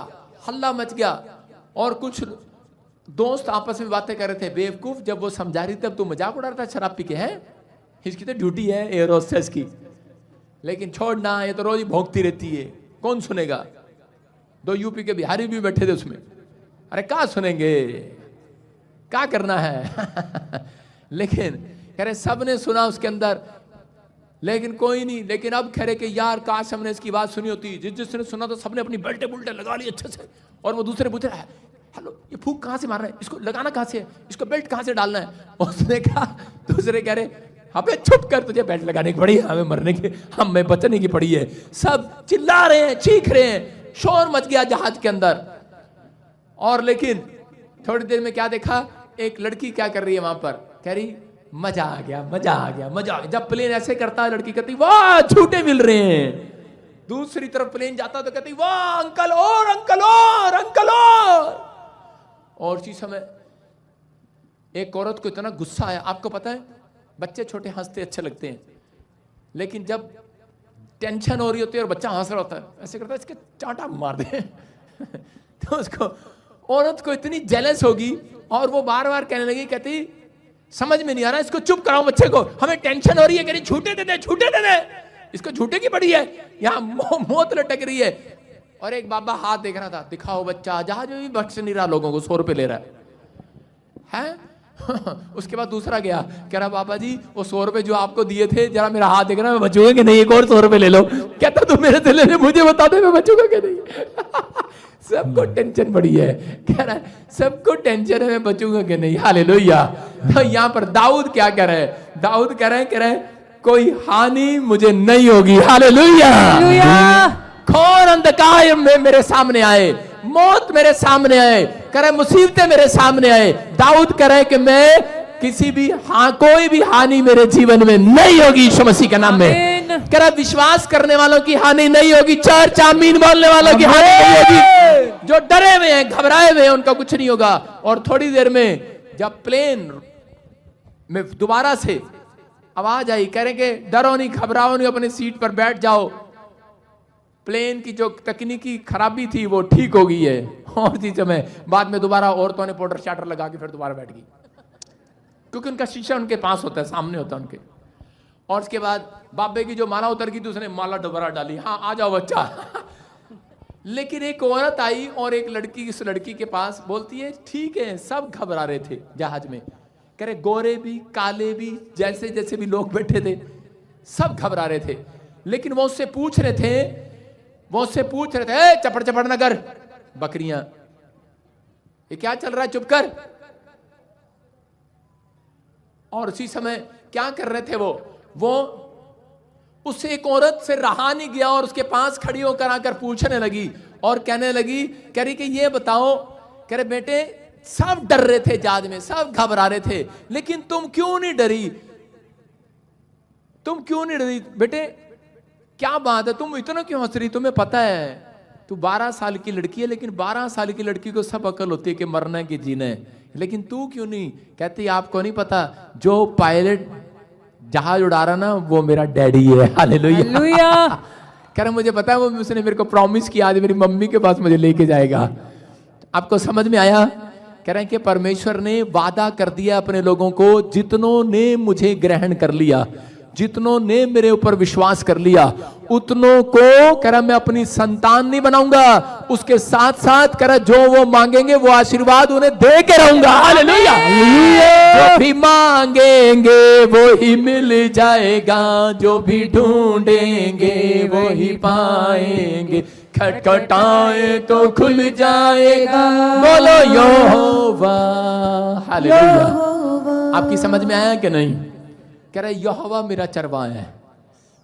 हल्ला मच गया, और कुछ दोस्त आपस में बातें कर रहे थे। बेवकूफ, जब वो समझा रही तब तू मजाक उड़ा रहा था शराब पी के। है इसकी तो ड्यूटी है एयर होस्टेस की, लेकिन छोड़ना, ये तो रोज ही भौंकती रहती है, कौन सुनेगा। 2 यूपी के बिहारी भी बैठे थे उसमें, अरे क्या सुनेंगे, क्या करना है। लेकिन कह रहे सबने सुना उसके अंदर, लेकिन कोई नहीं। लेकिन अब कह रहे कि यार काश हमने इसकी बात सुनी होती। जिसने सुना तो सबने अपनी बेल्टे बुल्टे लगा ली अच्छे से, और वो दूसरे पूछ रहा है, हेलो ये फूंक कहाँ से मारना है, इसको लगाना कहाँ से है, इसको बेल्ट कहाँ से डालना है। उसने कहा, दूसरे कह रहे अबे चुप कर, तुझे बेल्ट लगाने की पड़ी है, हमें मरने की, हमें बचने की पड़ी है। सब चिल्ला रहे हैं, चीख रहे हैं, शोर मच गया जहाज के अंदर। और लेकिन थोड़ी देर में क्या देखा, एक लड़की क्या कर रही है वहां पर, कह रही मजा आ गया, मजा आ गया, मजा आ गया। जब प्लेन ऐसे करता है, लड़की कहती वाह झूठे मिल रहे हैं। दूसरी तरफ प्लेन जाता तो कहती वाह अंकल और अंकल और अंकल और इसी समय एक औरत को इतना गुस्सा आया। आपको पता है बच्चे छोटे हंसते अच्छे लगते हैं, लेकिन जब टेंशन हो रही होती है और बच्चा हंस रहा होता है, ऐसे करता है इसके चांटा मार दे। तो उसको, औरत को इतनी जेलस होगी, और वो बार बार कहने लगी, कहती समझ में नहीं आ रहा, इसको चुप कराओ बच्चे को, हमें टेंशन हो रही है, कह रही झूठे दे दे, झूठे दे दे, इसको झूठे की पड़ी है, यहाँ मौत लटक रही है। और एक बाबा हाथ देख रहा था, दिखाओ बच्चा, जहाज में भी बख्श नहीं रहा लोगों को, 100 रुपए ले रहा है। उसके बाद दूसरा गया, कह रहा बाबा जी वो 100 रुपए जो आपको दिए थे, जरा मेरा हाथ देखना, मैं बचूंगा कि नहीं, एक और 100 रुपए ले लो। कहता तुम मेरे से ले ले, मुझे बता दे मैं बचूंगा कि नहीं। सबको टेंशन पड़ी है, कह रहा है सबको टेंशन है मैं बचूंगा कि नहीं। हालेलुया। तो यहाँ पर दाऊद क्या कह रहे हैं, दाऊद कह रहे हैं कोई हानि मुझे नहीं होगी। हालेलुया। कौन अंधकार में मेरे सामने आए, मौत मेरे सामने आए, करे मुसीबतें मेरे सामने आए, दाऊद करे कि मैं किसी भी कोई भी हानि मेरे जीवन में नहीं होगी यीशु मसीह के नाम में। करे विश्वास करने वालों की हानि नहीं होगी, चर्च आमीन बोलने वालों की हानि नहीं होगी। जो डरे हुए हैं, घबराए हुए हैं, उनका कुछ नहीं होगा। और थोड़ी देर में जब प्लेन में दोबारा से आवाज आई, कह रहे कि डरो नहीं, घबराओ नहीं, अपनी सीट पर बैठ जाओ, प्लेन की जो तकनीकी खराबी थी वो ठीक हो गई है। और इसी समय बाद में दोबारा औरतों ने पाउडर शाटर लगा के फिर दोबारा बैठ गई, क्योंकि उनका शीशा उनके पास होता है, सामने होता है उनके। और उसके बाद बाबे की जो माला उतर गई थी, उसने माला दोबारा डाली, हाँ आ जाओ बच्चा। लेकिन एक औरत आई और एक लड़की, इस लड़की के पास बोलती है ठीक है, सब घबरा रहे थे जहाज में, कह रहे गोरे भी काले भी, जैसे जैसे भी लोग बैठे थे सब घबरा रहे थे। लेकिन वो उससे पूछ रहे थे चपड़ चपड़ न कर, बकरियां, ये क्या चल रहा है, चुप कर। और उसी समय क्या कर रहे थे वो उससे एक औरत से रहा नहीं गया और उसके पास खड़ी होकर आकर पूछने लगी और कहने लगी, कह रही कि ये बताओ, कह रहे बेटे सब डर रहे थे जहाज में, सब घबरा रहे थे, लेकिन तुम क्यों नहीं डरी, तुम क्यों नहीं डरी बेटे, क्या बात है, तुम इतना क्यों हंस रही, तुम्हें पता है तू 12 साल की लड़की है, लेकिन 12 साल की लड़की को सब अकल होती है कि मरना है कि जीना है, लेकिन तू क्यों नहीं। कहती आपको नहीं पता, जो पायलट जहाज उड़ा रहा ना वो मेरा डैडी है। हालेलुया। कह रहा मुझे पता है, वो उसने मेरे को प्रॉमिस किया आज मेरी मम्मी के पास मुझे लेके जाएगा। आपको समझ में आया? कह रहे हैं कि परमेश्वर ने वादा कर दिया अपने लोगों को, जितनों ने मुझे ग्रहण कर लिया, जितनों ने मेरे ऊपर विश्वास कर लिया, उतनों को कह रहा मैं अपनी संतान नहीं बनाऊंगा, उसके साथ साथ कह रहा जो वो मांगेंगे वो आशीर्वाद उन्हें दे के रहूंगा। हालेलुया। जो भी मांगेंगे वो ही मिल जाएगा, जो भी ढूंढेंगे वो ही पाएंगे, खटखटाए तो खुल जाएगा, बोलो यहोवा। हालेलुया। आपकी समझ में आया कि नहीं? कह रहा यहोवा मेरा चरवाहा है,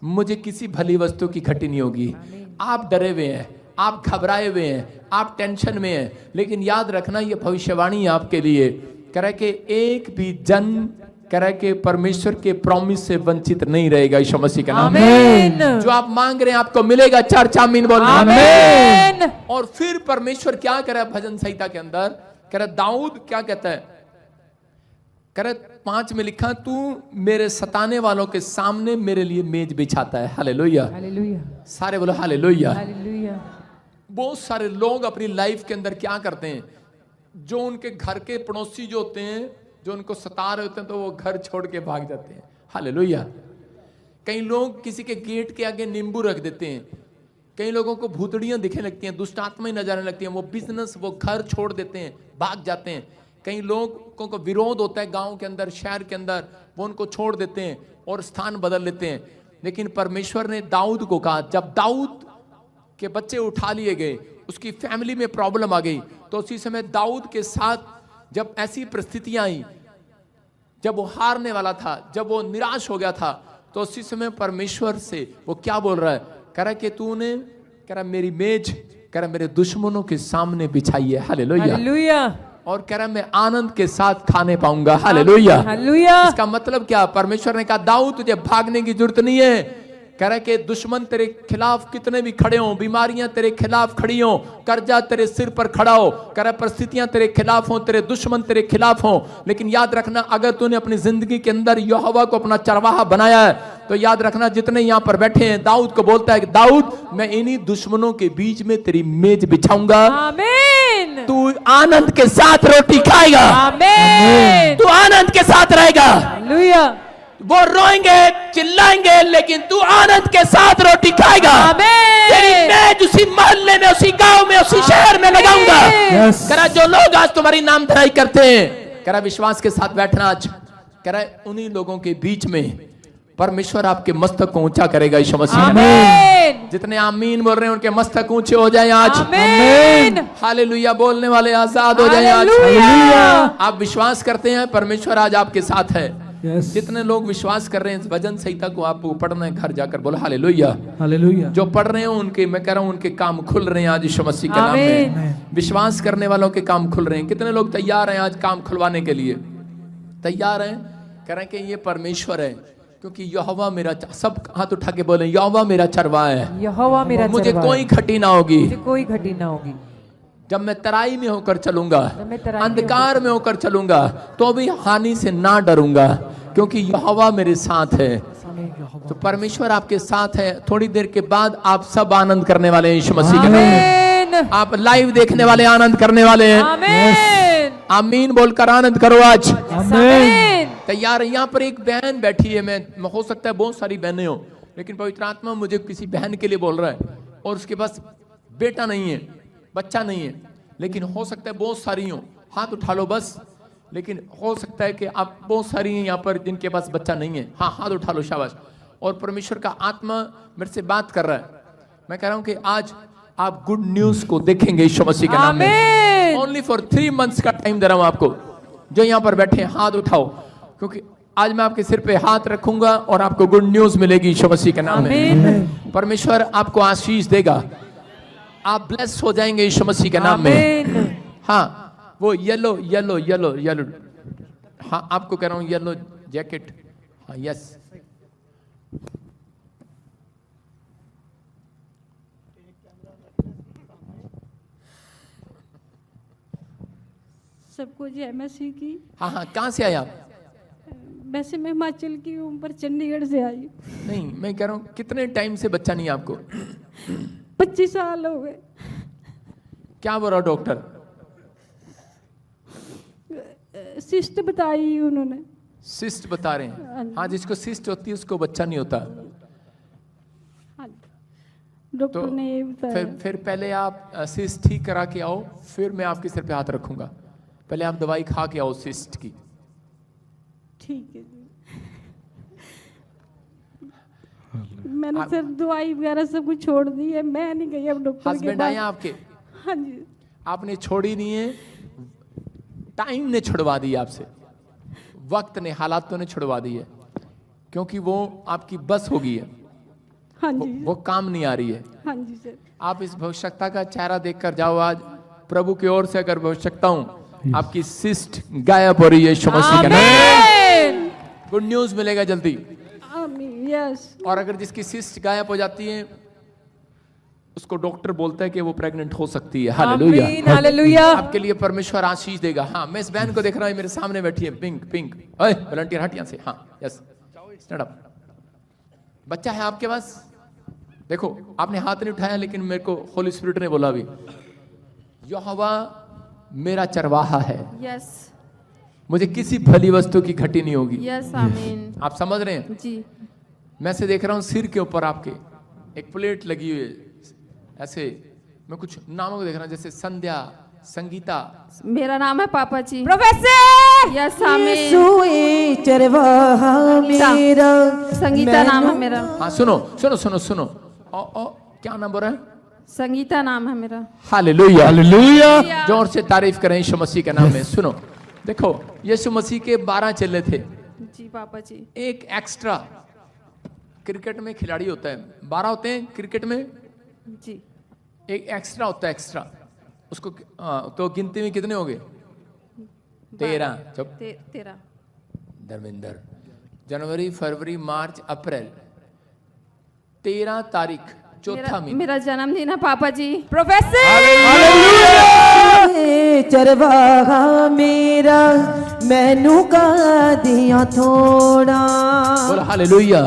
मुझे किसी भली वस्तु की घटी नहीं होगी। आप डरे हुए हैं, आप घबराए हुए हैं, आप टेंशन में हैं, लेकिन याद रखना ये भविष्यवाणी है आपके लिए कह रहा है कि एक भी जन कह रहा है कि परमेश्वर के प्रॉमिस से वंचित नहीं रहेगा यीशु मसीह के नाम में। आमीन जो आप मांग रहे हैं आपको मिलेगा। चर्च आमीन बोलना। आमीन और फिर परमेश्वर क्या कह रहा है भजन संहिता के अंदर, कह रहा है दाऊद क्या कहता है, कह रहा है 5 में लिखा, तू मेरे सताने वालों के सामने मेरे लिए मेज बिछाता है। हालेलुया, हालेलुया सारे बोलो हालेलुया। हालेलुया बहुत सारे लोग अपनी लाइफ के अंदर क्या करते हैं, जो उनके घर के पड़ोसी जो होते हैं, जो उनको सता रहे होते हैं, तो वो घर छोड़ के भाग जाते हैं। हालेलुया। कई लोग किसी के गेट के आगे नींबू रख देते हैं, कई लोगों को भूतड़ियां दिखने लगती हैं, दुष्ट आत्माएं नजर आने लगती हैं, वो बिजनेस वो घर छोड़ देते हैं, भाग जाते हैं। कई लोगों को विरोध होता है गांव के अंदर, शहर के अंदर, वो उनको छोड़ देते हैं और स्थान बदल लेते हैं। लेकिन परमेश्वर ने दाऊद को कहा, जब दाऊद के बच्चे उठा लिए गए, उसकी फैमिली में प्रॉब्लम आ गई, तो उसी समय दाऊद के साथ जब ऐसी परिस्थितियां आई, जब वो हारने वाला था, जब वो निराश हो गया था, तो उसी समय परमेश्वर से वो क्या बोल रहा है, कह रहा है कि तूने, कह रहा मेरी मेज, कह रहा मेरे दुश्मनों के सामने बिछाई है। हालेलुया। हालेलुया और कह रहा मैं आनंद के साथ खाने पाऊंगा। हालेलुया। हालेलुया इसका मतलब क्या, परमेश्वर ने कहा दाऊद तुझे भागने की जरूरत नहीं है। कह रहा है कि दुश्मन तेरे खिलाफ कितने भी खड़े हों, बीमारियां तेरे खिलाफ खड़ी हों, कर्जा तेरे सिर पर खड़ा हो, कह रहा है परिस्थितियां तेरे खिलाफ हों, तेरे दुश्मन तेरे खिलाफ हों, लेकिन याद रखना अगर तूने अपनी जिंदगी के अंदर यहोवा को अपना चरवाहा बनाया है, तो याद रखना जितने यहां पर बैठे हैं, दाऊद को बोलता है कि दाऊद मैं इन्हीं दुश्मनों के बीच में तेरी मेज बिछाऊंगा, आमीन तू आनंद के साथ रोटी खाएगा, आमीन तू आनंद के साथ रहेगा। हालेलुया वो रोएंगे चिल्लाएंगे, लेकिन तू आनंद के साथ रोटी खाएगा। आमीन तेरी मेज उसी मोहल्ले में, उसी गांव में, उसी शहर में लगाऊंगा। Yes. कह रहा जो लोग आज तुम्हारी नाम धराई करते हैं, कह रहा विश्वास के साथ बैठना आज, कह रहा उन्हीं लोगों के बीच में परमेश्वर आपके मस्तक को ऊंचा करेगा यीशु मसीह। आमीन जितने आमीन बोल रहे हैं उनके मस्तक ऊंचे हो जाए आज। आमीन हालेलुया बोलने वाले आजाद हो जाए आज। हालेलुया आप विश्वास करते हैं परमेश्वर आज आपके साथ है। Yes. जितने लोग विश्वास कर रहे हैं, इस भजन संहिता को आपको पढ़ना है, घर जाकर बोलो हालेलुया। हालेलुया। जो पढ़ रहे हैं उनके, मैं कह रहा हूं उनके काम खुल रहे हैं आज यीशु मसीह के नाम में। आमीन विश्वास करने वालों के काम खुल रहे हैं। कितने लोग तैयार हैं आज काम खुलवाने के लिए? तैयार हैं? कह रहे हैं कि ये परमेश्वर है, क्योंकि यहोवा मेरा, सब हाथ उठा के बोले यहोवा मेरा चरवाहा है, यहोवा मेरा मुझे चरवाहा कोई है, खटी ना होगी। मुझे कोई घटी ना होगी। जब मैं तराई में होकर चलूंगा, जब मैं तराई में अंधकार में होकर चलूंगा, तो भी हानि से ना डरूंगा, क्योंकि यहोवा मेरे साथ है। तो परमेश्वर आपके साथ है। थोड़ी देर के बाद आप सब आनंद करने वाले हैं यीशु मसीह के नाम में। आमीन आप लाइव देखने वाले आनंद करने वाले हैं। आमीन आमीन बोलकर आनंद करो आज। आमीन तैयार है? यहाँ पर एक बहन बैठी है, मैं हो सकता है बहुत सारी बहनें हो, लेकिन पवित्र आत्मा मुझे किसी बहन के लिए बोल रहा है, और उसके पास बेटा नहीं है, बच्चा नहीं है, लेकिन हो सकता है बहुत सारी हो। हाथ उठा लो बस। लेकिन हो सकता है कि आप बहुत सारी हैं यहाँ पर जिनके पास बच्चा नहीं है। हाँ, हाथ उठा लो, शाबाश। और परमेश्वर का आत्मा मेरे से बात कर रहा है। मैं कह रहा हूं कि आज आप गुड न्यूज को देखेंगे यीशु मसीह के नाम में। आमीन ओनली फॉर 3 months का टाइम दे रहा हूं आपको। जो यहाँ पर बैठे हैं हाथ उठाओ, क्योंकि आज मैं आपके सिर पे हाथ रखूंगा और आपको गुड न्यूज मिलेगी यीशु मसीह के नाम में। परमेश्वर आपको आशीष देगा, आप ब्लेस हो जाएंगे यीशु मसीह के नाम में। हाँ, वो येलो येलो येलो येलो, हाँ आपको कह रहा हूं येलो जैकेट। हाँ, यस। सबको जय मसीह की। हाँ हाँ, कहाँ से आए आप? वैसे मैं हिमाचल की हूँ, पर चंडीगढ़ से आई। नहीं, मैं कह रहा हूँ कितने टाइम से बच्चा नहीं है आपको? 25 साल हो गए। क्या बोल रहा डॉक्टर? सिस्ट बताई उन्होंने। सिस्ट बता रहे हैं? हाँ, जिसको सिस्ट होती है उसको बच्चा नहीं होता। हाँ, डॉक्टर ने ये बताया। फिर पहले आप सिस्ट ठीक करा के आओ, फिर मैं आपके सिर पे हाथ रखूंगा। पहले आप दवाई खा के आओ सिस्ट की। ठीक है जी। मैंने सर दवाई वगैरह सब कुछ छोड़ दी है, मैं नहीं गई अब डॉक्टर के हस्बैंड आए पास। आपके? हाँ जी। आपने छोड़ी नहीं है, टाइम ने छुड़वा दी आपसे, वक्त ने, हालातों ने छुड़वा दी है, क्योंकि वो आपकी बस हो गई है। हाँ जी। वो काम नहीं आ रही है। हाँ जी सर। आप इस भविष्यता का चेहरा देखकर जाओ आज। प्रभु की ओर से अगर भविष्यता हूं आपकी सिस्ट गायब हो रही है यीशु मसीह के नाम में। गुड न्यूज मिलेगा जल्दी। यस और अगर जिसकी सिस्ट गायब हो जाती है उसको डॉक्टर बोलता है कि वो प्रेग्नेंट हो सकती है। Hallelujah, hallelujah. आपके लिए परमेश्वर आशीष देगा। हाँ, मैं इस बहन को देख रहा हूँ, मेरे सामने बैठी है, पिंक पिंक। ओए वॉलंटियर हट यहाँ से। हाँ यस, स्टैंड अप। बच्चा है आपके पास? देखो आपने हाथ नहीं उठाया, लेकिन मेरे को होली स्पिरिट ने बोला अभी, यहोवा मेरा चरवाहा है, यस मुझे किसी भली वस्तु की घटी नहीं होगी। यस आमीन आप समझ रहे हैं? जी। मैं से देख रहा हूँ सिर के ऊपर आपके एक प्लेट लगी हुई है, ऐसे मैं कुछ नामों को देख रहा हूँ, जैसे संध्या, संगीता। मेरा नाम है पापा जी। प्रोफेसर यस आमीन। सुई चरवाहा मेरा, संगीता नाम है मेरा। हाँ सुनो सुनो सुनो सुनो। ओ क्या नाम बोल रहा है? संगीता नाम है मेरा। Hallelujah, hallelujah. जोर से तारीफ करें यीशु मसीह के नाम में। सुनो, देखो यीशु मसीह के 12 चेले थे। जी पापा जी। एक एक्स्ट्रा क्रिकेट में खिलाड़ी होता है, 12 होते हैं क्रिकेट में, जी एक एक्स्ट्रा होता है, एक्स्ट्रा उसको तो गिनती में कितने हो गए? 13। जब 13 धर्मेंद्र, जनवरी फरवरी मार्च अप्रैल, 13 तारीख चौथा महीना। मेरा जन्मदिन है पापा जी। चरवाहा मेरा मैनू का दिया थोड़ा। बोलो हालेलुया।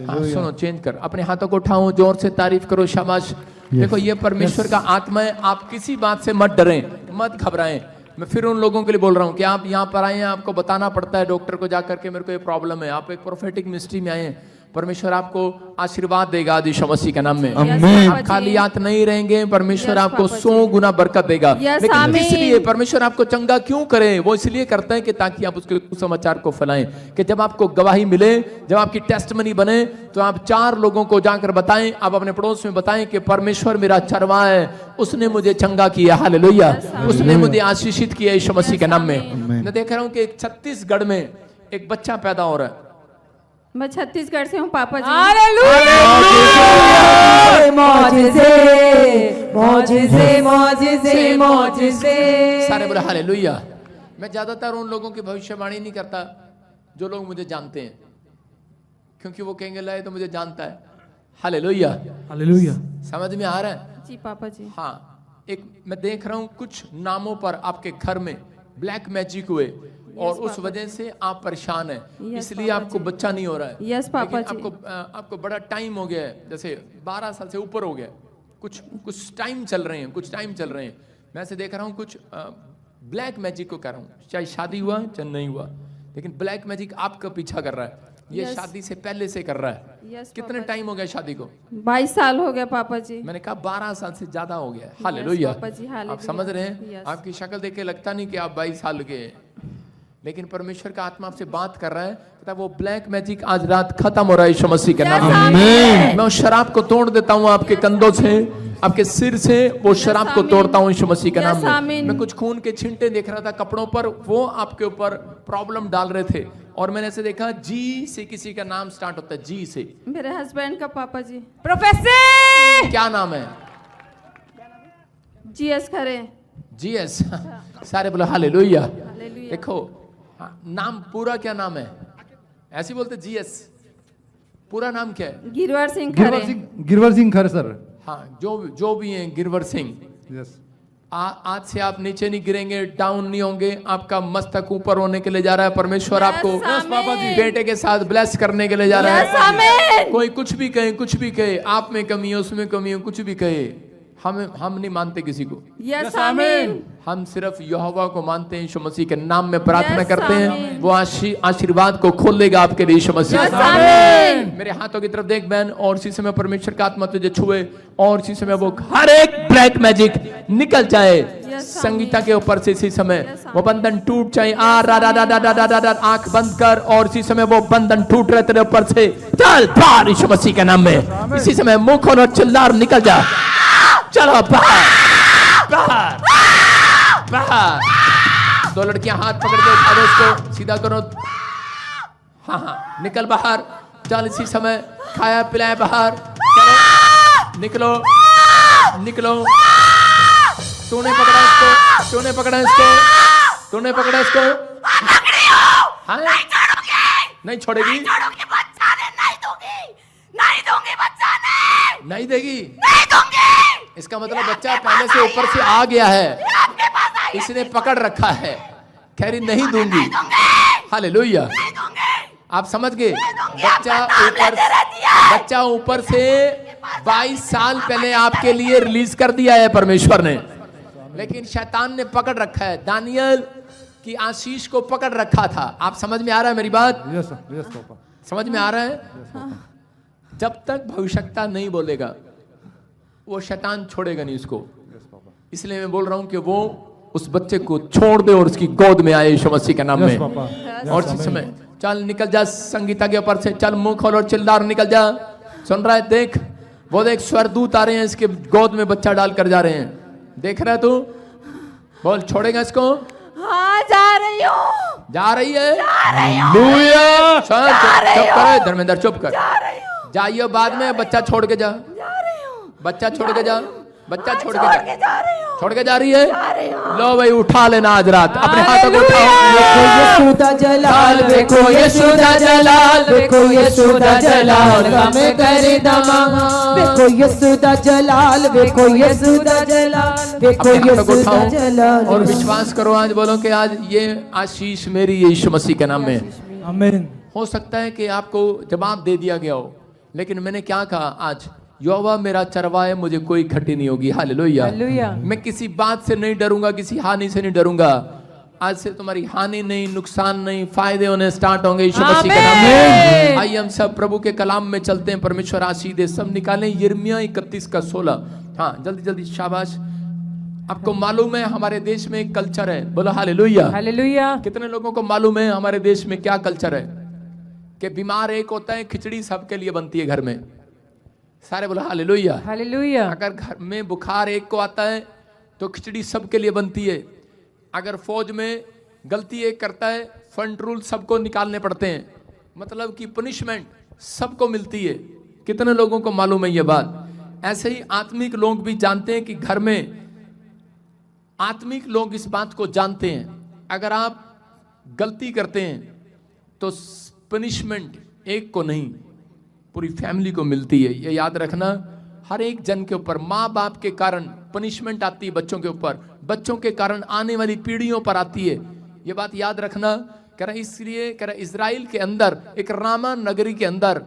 हाँ, सुनो, चेंज कर, अपने हाथों को उठाओ, जोर से तारीफ करो, शाबाश। देखो ये परमेश्वर का आत्मा है। आप किसी बात से मत डरें, मत घबराएं। मैं फिर उन लोगों के लिए बोल रहा हूँ कि आप यहाँ पर आए हैं, आपको बताना पड़ता है डॉक्टर को जाकर के मेरे को ये प्रॉब्लम है। आप एक प्रोफेटिक मिनिस्ट्री में आए हैं, परमेश्वर आपको आशीर्वाद देगा यीशु मसीह के नाम में। आमीन। आप खाली हाथ नहीं रहेंगे, परमेश्वर Yes, आपको पापा 100 गुना बरकत देगा। Yes, लेकिन आमीन। इसलिए परमेश्वर आपको चंगा क्यों करे? वो इसलिए करते हैं कि ताकि आप उसके सुसमाचार को फैलाएं, कि जब आपको गवाही मिले, जब आपकी टेस्टमनी बने, तो आप 4 लोगों को जाकर बताएं, आप अपने पड़ोस में बताएं कि परमेश्वर मेरा चरवाहा है, उसने मुझे चंगा किया। हालेलुया, उसने मुझे आशीषित किया यीशु मसीह के नाम में। मैं देख रहा हूं कि छत्तीसगढ़ में एक बच्चा पैदा हो रहा है। मैं छत्तीसगढ़ से हूँ पापा जी। सारे बोले हालेलुया। मैं ज्यादातर उन लोगों की भविष्यवाणी नहीं करता जो लोग मुझे जानते हैं, क्योंकि वो कहेंगे लाए तो मुझे जानता है। Hallelujah, hallelujah. समझ में आ रहा है? जी पापा जी। हाँ, एक मैं देख रहा हूं कुछ नामों पर आपके घर में ब्लैक मैजिक हुए और उस वजह से आप परेशान हैं, इसलिए आपको बच्चा नहीं हो रहा है। यस पापा लेकिन जी। आपको बड़ा टाइम हो गया है, जैसे 12 साल से ऊपर हो गया, कुछ टाइम चल रहे हैं, कुछ टाइम चल रहे हैं। मैं ऐसे देख रहा हूँ कुछ ब्लैक मैजिक को कर रहा हूँ, चाहे शादी हुआ चाहे नहीं हुआ, लेकिन ब्लैक मैजिक आपका पीछा कर रहा है। ये शादी से पहले से कर रहा है। कितने टाइम हो गया शादी को? 22 साल हो गया पापा जी। मैंने कहा 12 साल से ज्यादा हो गया। हालेलुया। पापा जी, हालेलुया। आप समझ रहे हैं? यस। आपकी शक्ल देख के लगता नहीं कि आप 22 साल के हैं, लेकिन परमेश्वर का आत्मा आपसे बात कर रहा है। कहता वो ब्लैक मैजिक आज रात खत्म हो रहा है यीशु मसीह के नाम में। मैं उस शराब को तोड़ देता हूँ आपके कंधों से, आपके सिर से वो शराब को तोड़ता हूँ यीशु मसीह के नाम में। मैं कुछ खून के छिंटे देख रहा था कपड़ों पर, वो आपके ऊपर प्रॉब्लम डाल रहे थे, और मैंने ऐसे देखा जी से किसी का नाम स्टार्ट होता है, जी से। मेरे हस्बैंड का पापा जी। प्रोफेसर क्या नाम है? जीएस खरे। जीएस। सारे बोलो हालेलुया। हालेलुया। देखो नाम पूरा क्या नाम है? ऐसे बोलते जीएस, पूरा नाम क्या है? गिरवर सिंह खरे। गिरवर सिंह खर सर। हाँ, जो भी हैं, गिरवर सिंह। यस। आज से आप नीचे नहीं गिरेंगे, डाउन नहीं होंगे, आपका मस्तक ऊपर होने के लिए जा रहा है। परमेश्वर आपको बेटे के साथ ब्लेस करने के लिए जा रहा है। कोई कुछ भी कहे, आप में कमी है, उसमें कमी है, कुछ भी कहे, हम नहीं मानते किसी को। यस आमीन। हम सिर्फ यहोवा को मानते हैं। यीशु मसीह के नाम में प्रार्थना करते हैं, वो आशीर्वाद को खोलेगा आपके लिए यीशु मसीह। मेरे हाथों की तरफ देख बहन, और इसी समय परमेश्वर का आत्मा तुझे छुए, और इसी समय वो हर एक ब्लैक मैजिक निकल जाए संगीता के ऊपर से। इसी समय वो बंधन टूट जाए। आंख बंद कर, और इसी समय वो बंधन टूट रहे तेरे ऊपर से। चल बाहर यीशु मसीह के नाम में। इसी समय मुंह खोलो, चिल्ला और निकल जा। चलो बाहर बाहर बाहर। 2 लड़कियां हाथ पकड़ के उठा दो, उसको सीधा करो। हाँ, निकल बाहर। चल इसी समय खाया पिलाया बाहर। चलो निकलो निकलो। तूने पकड़ा इसको, तूने पकड़ा इसको? हाँ? नहीं छोड़ेगी? नहीं देगी? इसका मतलब बच्चा पहले से ऊपर से आ गया है, इसने पकड़ रखा है, कह रही नहीं दूंगी। हालेलुया। आप समझ गए? बच्चा ऊपर से 22 साल पहले आपके लिए रिलीज कर दिया है परमेश्वर ने, लेकिन शैतान ने पकड़ रखा है। दानियल की आशीष को पकड़ रखा था। आप समझ में आ रहा है मेरी बात? Yes sir, yes papa. समझ में आ रहा है? जब तक भविष्यता नहीं बोलेगा वो शैतान छोड़ेगा नहीं उसको। इसलिए मैं बोल रहा हूं कि वो उस बच्चे को छोड़ दे और उसकी गोद में आए यीशु मसीह के नाम में। और इस समय चल निकल जा संगीता के ऊपर से, चल मुंह खोल और चिल्ला और निकल जा। सुन रहा है? देख वो देख स्वर्गदूत आ रहे हैं, इसके गोद में बच्चा डाल कर जा रहे हैं। देख रहा है तू? बोल छोड़ेगा इसको? हाँ जा रही हूँ। जा रही है? हालेलुया। चुप कर धर्मेंद्र, चुप कर। जाइए बाद में बच्चा छोड़ के जा। बच्चा छोड़ के जा, बच्चा छोड़ के जा, छोड़ के जा रही है। लो भाई उठा लेना आज रात अपने हाथों को उठाओ। देखो यीशु दा जलाल, देखो यीशु दा जलाल, देखो यीशु दा जलाल, हमें करे दमा। देखो यीशु दा जलाल, देखो यीशु दा जलाल, देखो अपने हाथों को यीशु दा उठाओ जलाल। और विश्वास करो। आज बोलो कि आज ये आशीष मेरी यीशु मसीह के नाम में। आमीन। हो सकता है कि आपको जवाब दे दिया गया हो, लेकिन मैंने क्या कहा आज? यहोवा मेरा चरवाहा है, मुझे कोई घटी नहीं होगी। हालेलुया। मैं किसी बात से नहीं डरूंगा, किसी हानि से नहीं डरूंगा। आज से तुम्हारी हानि नहीं, नुकसान नहीं, फायदे होने स्टार्ट होंगे यीशु मसीह के नाम में। आइए हम सब प्रभु के कलाम में चलते हैं। परमेश्वर आशीष दे। सब निकालें यिर्मयाह 31:16। हाँ जल्दी जल्दी, शाबाश। आपको मालूम है हमारे देश में एक कल्चर है, बोलो हालेलुया। हालेलुया। कितने लोगों को मालूम है हमारे देश में क्या कल्चर है? कि बीमार एक होता है, खिचड़ी सबके लिए बनती है घर में। सारे बोलो हालेलुया। हालेलुया। अगर घर में बुखार एक को आता है तो खिचड़ी सबके लिए बनती है। अगर फौज में गलती एक करता है, फंड रूल सबको निकालने पड़ते हैं, मतलब कि पनिशमेंट सबको मिलती है। कितने लोगों को मालूम है ये बात? ऐसे ही आत्मिक लोग भी जानते हैं कि घर में, आत्मिक लोग इस बात को जानते हैं, अगर आप गलती करते हैं तो पनिशमेंट एक को नहीं पूरी फैमिली को मिलती है। ये याद रखना। हर एक जन के ऊपर, माँ बाप के कारण पनिशमेंट आती है, बच्चों के ऊपर, बच्चों के कारण आने वाली पीढ़ियों पर आती है। ये बात याद रखना। कह रहा इसलिए कह रहा इजराइल के अंदर एक रामा नगरी के अंदर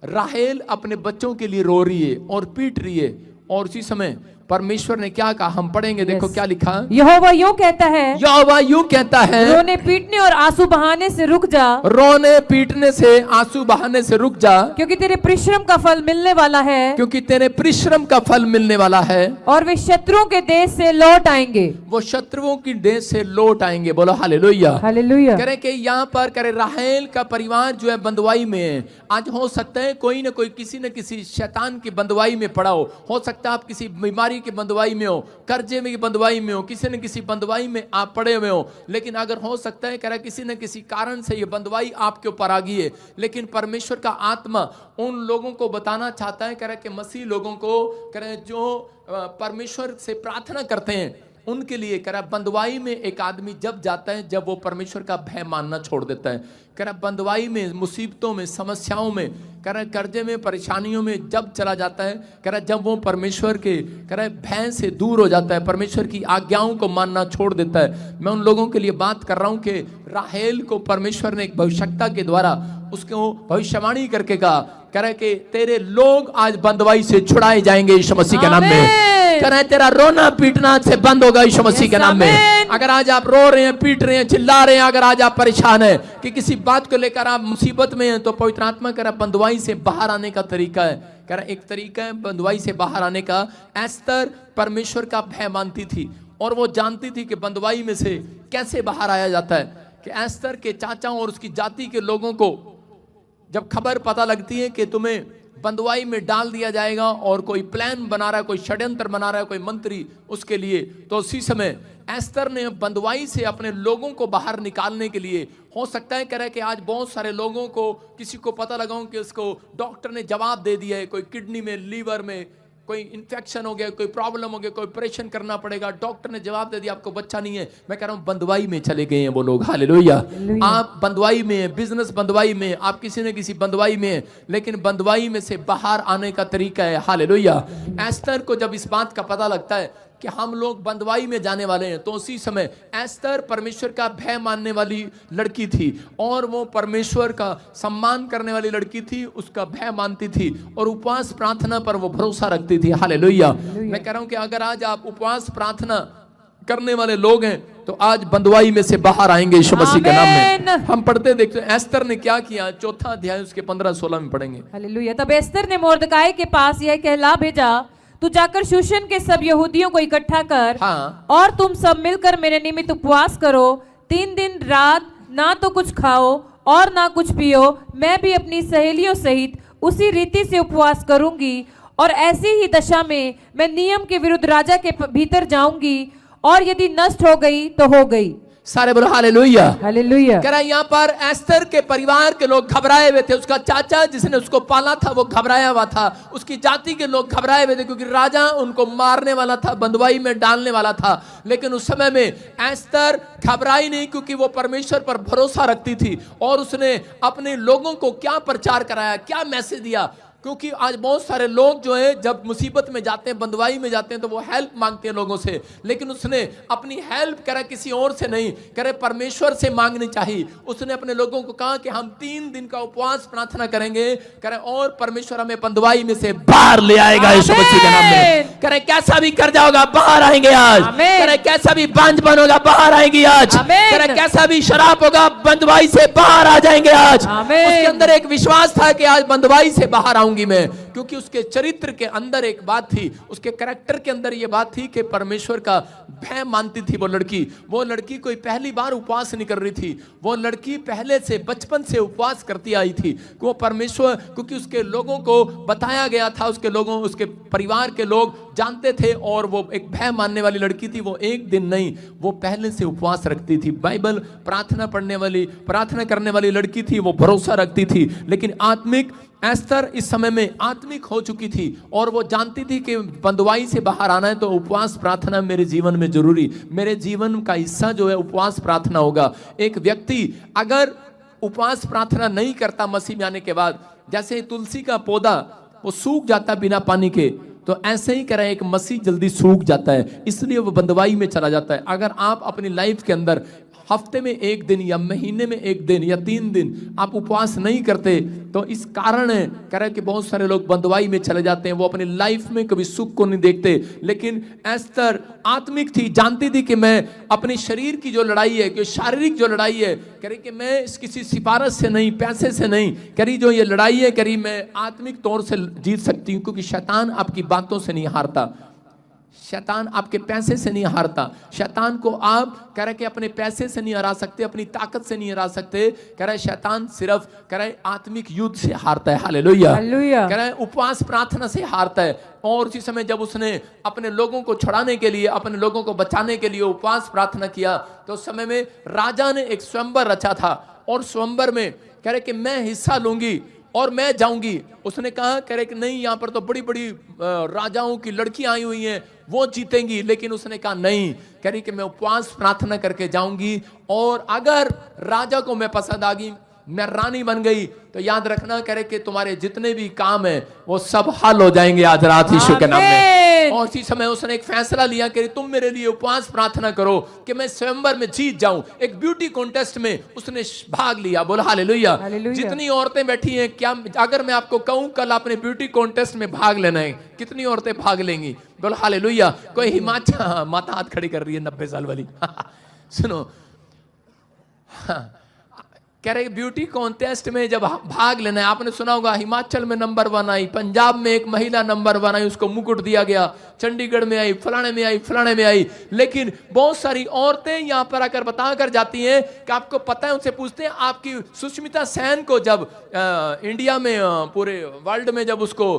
राहेल अपने बच्चों के लिए रो रही है और पीट रही है, और उसी समय परमेश्वर ने क्या कहा हम पढ़ेंगे। देखो क्या लिखा। यहोवा यूं कहता है, यहोवा यूं कहता है, रोने पीटने और आंसू बहाने से रुक जा। रोने पीटने से आंसू बहाने से रुक जा, क्योंकि तेरे परिश्रम का फल मिलने वाला है। क्योंकि तेरे परिश्रम का फल मिलने वाला है। और वे शत्रुओं के देश से लौट आएंगे। वो शत्रुओं की देश से लौट आएंगे। बोलो हालेलुया। हालेलुया। कह रहे कि यहाँ पर कह रहे राहेल का परिवार जो है बंदवाई में है। आज हो सकता है कोई ना कोई किसी न किसी शैतान की बंदवाई में पड़ा हो सकता है आप किसी बीमारी की बंदवाई में हो, कर्जे में की बंदवाई में हो, किसी न किसी बंदवाई में आप पड़े हुए हो। लेकिन अगर हो सकता है कह रहा किसी न किसी कारण से ये बंदवाई आपके ऊपर आ गई है, लेकिन परमेश्वर का आत्मा उन लोगों को बताना चाहता है, कह रहा कि मसीह लोगों को कह रहे जो परमेश्वर से प्रार्थना करते हैं उनके लिए कह रहा बंदवाई में एक आदमी जब जाता है, जब वो परमेश्वर का भय मानना छोड़ देता है। कह रहा बंदवाई में, मुसीबतों में, समस्याओं में, कह रहा कर्जे में, परेशानियों में जब चला जाता है, कह रहा जब वो परमेश्वर के कह रहा भय से दूर हो जाता है, परमेश्वर की आज्ञाओं को मानना छोड़ देता है। मैं उन लोगों के लिए बात कर रहा हूं कि राहेल को परमेश्वर ने एक भविष्यता के द्वारा उसको भविष्यवाणी करके कहा, कह रहा कि तेरे लोग आज बंदवाई से छुड़ाए जाएंगे यीशु मसीह के नाम में। कह रहा है तेरा रोना पीटना से बंद होगा यीशु मसीह के नाम में। अगर आज आप रो रहे हैं, पीट रहे हैं, चिल्ला रहे हैं, अगर आज आप परेशान हैं कि किसी बात को लेकर आप मुसीबत में हैं, तो पवित्र आत्मा कह रहा बंदवाई से बाहर आने का तरीका है। कह रहा एक तरीका है बंदवाई से बाहर आने का। एस्तर परमेश्वर का भय मानती थी और वो जानती थी कि बंदवाई में से कैसे बाहर आया जाता है। कि एस्तर के चाचाओं और उसकी जाति के लोगों को जब खबर पता लगती है कि तुम्हें बंदवाई में डाल दिया जाएगा और कोई प्लान बना रहा है, कोई षड्यंत्र बना रहा है, कोई मंत्री उसके लिए, तो उसी समय एस्तर ने बंदवाई से अपने लोगों को बाहर निकालने के लिए, हो सकता है कह रहा है कि आज बहुत सारे लोगों को, किसी को पता लगा कि उसको डॉक्टर ने जवाब दे दिया है, कोई किडनी में, लीवर में, कोई इन्फेक्शन हो गया, कोई प्रॉब्लम हो गया, कोई ऑपरेशन करना पड़ेगा, डॉक्टर ने जवाब दे दिया आपको बच्चा नहीं है। मैं कह रहा हूं बंदवाई में चले गए हैं वो लोग, हालेलुया। आप बंदवाई में हैं, बिजनेस बंदवाई में, आप किसी न किसी बंदवाई में हैं, लेकिन बंदवाई में से बाहर आने का तरीका है, हालेलुया। एस्तर को जब इस बात का पता लगता है कि हम लोग बंदवाई में जाने वाले हैं, तो उसी समय एस्तर परमेश्वर का भय मानने वाली लड़की थी और वो परमेश्वर का सम्मान करने वाली लड़की थी, उसका भय मानती थी और उपवास प्रार्थना पर वो भरोसा रखती थी, हालेलुया। मैं कह रहा हूं कि अगर आज आप उपवास प्रार्थना करने वाले लोग हैं तो आज बंदवाई में से बाहर आएंगे यीशु मसीह के नाम में। हम पढ़ते देखते हैं एस्तर ने क्या किया, चौथा अध्याय उसके 15-16 में पढ़ेंगे। हालेलुया। तब एस्तर ने मोर्दकाई के पास यह कहला भेजा, तू जाकर शूशन के सब यहूदियों को इकट्ठा कर, हाँ। और तुम सब मिलकर मेरे निमित्त उपवास करो, 3 दिन रात ना तो कुछ खाओ और ना कुछ पियो। मैं भी अपनी सहेलियों सहित उसी रीति से उपवास करूंगी और ऐसी ही दशा में मैं नियम के विरुद्ध राजा के भीतर जाऊंगी, और यदि नष्ट हो गई तो हो गई। सारे बोलो हालेलुया। हालेलुया। कह रहा है यहाँ पर एस्तर के परिवार के लोग घबराए हुए थे, उसका चाचा जिसने उसको पाला था वो घबराया हुआ था, उसकी जाति के लोग घबराए हुए थे क्योंकि राजा उनको मारने वाला था, बंदवाई में डालने वाला था। लेकिन उस समय में एस्तर घबराई नहीं क्योंकि वो परमेश्वर पर भरोसा रखती थी और उसने अपने लोगों को क्या प्रचार कराया, क्या मैसेज दिया। क्योंकि आज बहुत सारे लोग जो है जब मुसीबत में जाते हैं, बंदवाई में जाते हैं, तो वो हेल्प मांगते हैं लोगों से, लेकिन उसने अपनी हेल्प करा किसी और से नहीं, करे परमेश्वर से मांगनी चाहिए। उसने अपने लोगों को कहा कि हम 3 दिन का उपवास प्रार्थना करेंगे, करे और परमेश्वर हमें बंदवाई में से बाहर ले आएगा यीशु मसीह के नाम में। करे कैसा भी कर जाओगा बाहर आएंगे आज, करे कैसा भी बांझपन होगा बाहर आएंगी आज, करे कैसा भी शराब होगा बंदवाई से बाहर आ जाएंगे आज। उसके अंदर एक विश्वास था कि आज बंदवाई से बाहर आऊंगी मैं, क्योंकि उसके चरित्र के अंदर एक बात थी, उसके कैरेक्टर के अंदर यह बात थी कि परमेश्वर का भय मानती थी वो लड़की कोई पहली बार उपवास नहीं कर रही थी, वो लड़की पहले से बचपन से उपवास करती आई थी। वो परमेश्वर, क्योंकि उसके लोगों को बताया गया था, उसके परिवार के लोग जानते थे और वो एक भय मानने वाली लड़की थी। वो एक दिन नहीं, वो पहले से उपवास रखती थी, बाइबल प्रार्थना करने वाली लड़की थी, वो भरोसा रखती थी। लेकिन आत्मिक एस्तर इस समय में आत्मिक हो चुकी थी और वो जानती थी कि बंदवाई से बाहर आना है तो उपवास प्रार्थना मेरे जीवन में जरूरी, मेरे जीवन का हिस्सा जो है उपवास प्रार्थना होगा। एक व्यक्ति अगर उपवास प्रार्थना नहीं करता मसीह में आने के बाद, जैसे तुलसी का पौधा वो सूख जाता बिना पानी के, तो ऐसे ही करें एक मसीह जल्दी सूख जाता है, इसलिए वो बंदवाई में चला जाता है। अगर आप अपनी लाइफ के अंदर हफ्ते में 1 दिन या महीने में 1 दिन या 3 दिन आप उपवास नहीं करते, तो इस कारण है करें कि बहुत सारे लोग बंदवाई में चले जाते हैं, वो अपनी लाइफ में कभी सुख को नहीं देखते। लेकिन एस्तर आत्मिक थी, जानती थी कि मैं अपने शरीर की जो लड़ाई है, कि शारीरिक जो लड़ाई है, करी कि मैं किसी सिफारिश से नहीं, पैसे से नहीं, करी जो ये लड़ाई है, करी मैं आत्मिक तौर से जीत सकती हूँ, क्योंकि शैतान आपकी बातों से नहीं हारता, शैतान आपके पैसे से नहीं हारता। शैतान को आप कह रहे कि अपने पैसे से नहीं हरा सकते, अपनी ताकत से नहीं हरा सकते, कह रहे शैतान सिर्फ कह रहे आत्मिक युद्ध से हारता है, हालेलुया। कह रहे उपवास प्रार्थना से हारता है। और उसी समय जब उसने अपने लोगों को छुड़ाने के लिए, अपने लोगों को बचाने के लिए उपवास प्रार्थना किया, तो उस समय में राजा ने एक स्वयंवर रचा था और स्वयंवर में कह रहे कि मैं हिस्सा लूंगी और मैं जाऊंगी। उसने कहा कह रहे कि नहीं, यहाँ पर तो बड़ी बड़ी राजाओं की लड़कियां आई हुई हैं, वो जीतेंगी। लेकिन उसने कहा नहीं, कह रही कि मैं उपवास प्रार्थना करके जाऊंगी और अगर राजा को मैं पसंद आ गई, मैं रानी बन गई, तो याद रखना कह रहे कि तुम्हारे जितने भी काम है वो सब हल हो जाएंगे आज रात यीशु के नाम में। और इसी समय उसने एक फैसला लिया कि तुम मेरे लिए उपवास प्रार्थना करो कि मैं स्वयंवर में जीत जाऊं। एक ब्यूटी कॉन्टेस्ट में उसने भाग लिया, बोला हालेलुया। जितनी औरतें बैठी हैं, क्या अगर मैं आपको कहूं कल आपने ब्यूटी कॉन्टेस्ट में भाग लेना है, कितनी औरतें भाग लेंगी? बोला हालेलुया। कोई हिमाचल माता हाथ खड़ी कर रही है 90 साल वाली सुनो, कह रहे ब्यूटी कॉन्टेस्ट में जब भाग लेना है, आपने सुना होगा हिमाचल में नंबर 1 आई, पंजाब में एक महिला नंबर 1 आई, उसको मुकुट दिया गया, चंडीगढ़ में आई, फलाने में आई, फलाने में आई। लेकिन बहुत सारी औरतें यहां पर आकर बता कर जाती हैं कि आपको पता है, उनसे पूछते हैं आपकी सुष्मिता सेन को जब इंडिया में पूरे वर्ल्ड में जब उसको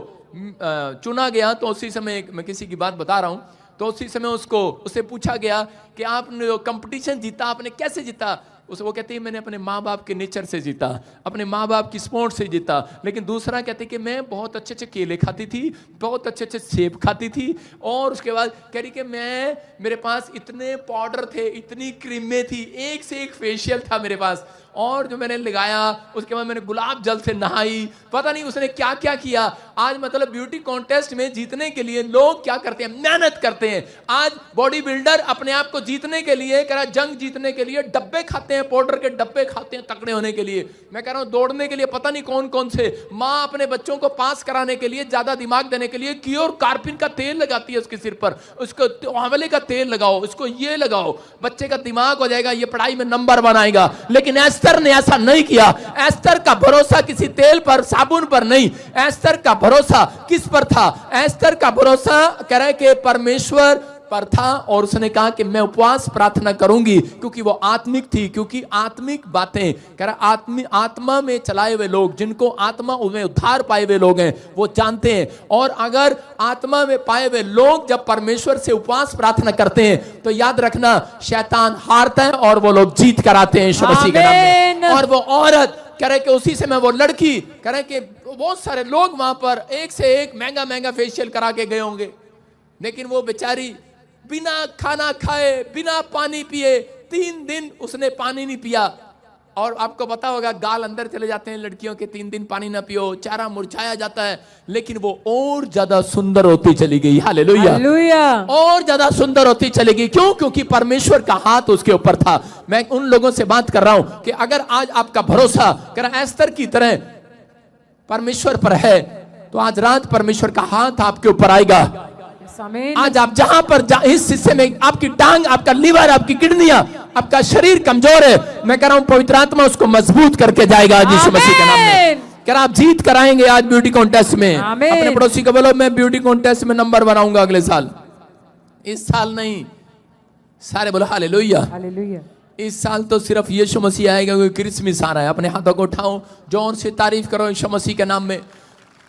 चुना गया, तो उसी समय मैं किसी की बात बता रहा हूं, तो उसी समय उससे पूछा गया कि आपने कंपटीशन जीता, आपने कैसे जीता? उसे वो कहती है मैंने अपने माँ बाप के नेचर से जीता, अपने माँ बाप की स्पोर्ट से जीता। लेकिन दूसरा कहती कि मैं बहुत अच्छे अच्छे केले खाती थी, बहुत अच्छे अच्छे सेब खाती थी, और उसके बाद कह रही कि मैं, मेरे पास इतने पाउडर थे, इतनी क्रीमें थी, एक से एक फेशियल था मेरे पास, और जो मैंने लगाया उसके बाद मैंने गुलाब जल से नहाई, पता नहीं उसने क्या क्या किया। आज मतलब ब्यूटी कॉन्टेस्ट में जीतने के लिए लोग क्या करते हैं, मेहनत करते हैं। आज बॉडी बिल्डर अपने आप को जीतने के लिए, कह रहा जंग जीतने के लिए डब्बे खाते हैं, पाउडर के डब्बे खाते हैं तगड़े होने के लिए। मैं कह रहा हूं दौड़ने के लिए पता नहीं कौन कौन से, माँ अपने बच्चों को पास कराने के लिए, ज्यादा दिमाग देने के लिए क्योर कार्पिन का तेल लगाती है उसके सिर पर, उसको आंवले का तेल लगाओ, उसको ये लगाओ, बच्चे का दिमाग हो जाएगा, ये पढ़ाई में नंबर बनाएगा। लेकिन एस्थर ने ऐसा नहीं किया। एस्थर का भरोसा किसी तेल पर, साबुन पर नहीं, एस्थर का भरोसा किस पर था? एस्थर का भरोसा कह रहा है कि परमेश्वर पर था, और उसने कहा कि मैं उपवास प्रार्थना करूंगी, क्योंकि वो आत्मिक थी, क्योंकि आत्मिक बातें कह रहा आत्मा में चलाए हुए लोग, जिनको आत्मा में उद्धार पाए हुए लोग हैं, वो जानते हैं। और अगर आत्मा में पाए हुए लोग जब परमेश्वर से उपवास प्रार्थना करते हैं तो याद रखना शैतान हारता है और वो लोग जीत कर आते हैं यीशु मसीह के नाम में। और वो औरत कह रहे कि उसी समय वो लड़की कह रहे कि बहुत सारे लोग वहां पर एक से एक महंगा महंगा फेशियल करा के गए होंगे, लेकिन वो बेचारी बिना खाना खाए, बिना पानी पिए 3 दिन उसने पानी नहीं पिया। और आपको पता होगा गाल अंदर चले जाते हैं लड़कियों के, 3 दिन पानी ना पियो, चेहरा मुरझाया जाता है। लेकिन वो और ज्यादा सुंदर होती चली गई, हालेलुया, और ज्यादा सुंदर होती चली गई। क्यों? क्योंकि परमेश्वर का हाथ उसके ऊपर था। मैं उन लोगों से बात कर रहा हूं कि अगर आज आपका भरोसा कर एस्थर की तरह परमेश्वर पर है, तो आज रात परमेश्वर का हाथ आपके ऊपर आएगा। आज आप जहां पर इस हिस्से में आपकी टांग, आपका लीवर, आपकी किडनियां, आपका शरीर कमजोर है, मैं कह रहा हूं पवित्र आत्मा उसको मजबूत करके जाएगा यीशु मसीह के नाम में। कह रहा आप जीत कराएंगे आज ब्यूटी कॉन्टेस्ट में। अपने पड़ोसी को बोलो मैं ब्यूटी कॉन्टेस्ट में नंबर बनाऊंगा अगले साल। इस साल नहीं, सारे बोलो हालेलुया, हालेलुया। इस साल तो सिर्फ यीशु मसीह आएगा, क्योंकि क्रिसमस आ रहा है। अपने हाथों को उठाओ, जोर से तारीफ करो यीशु मसीह के नाम में।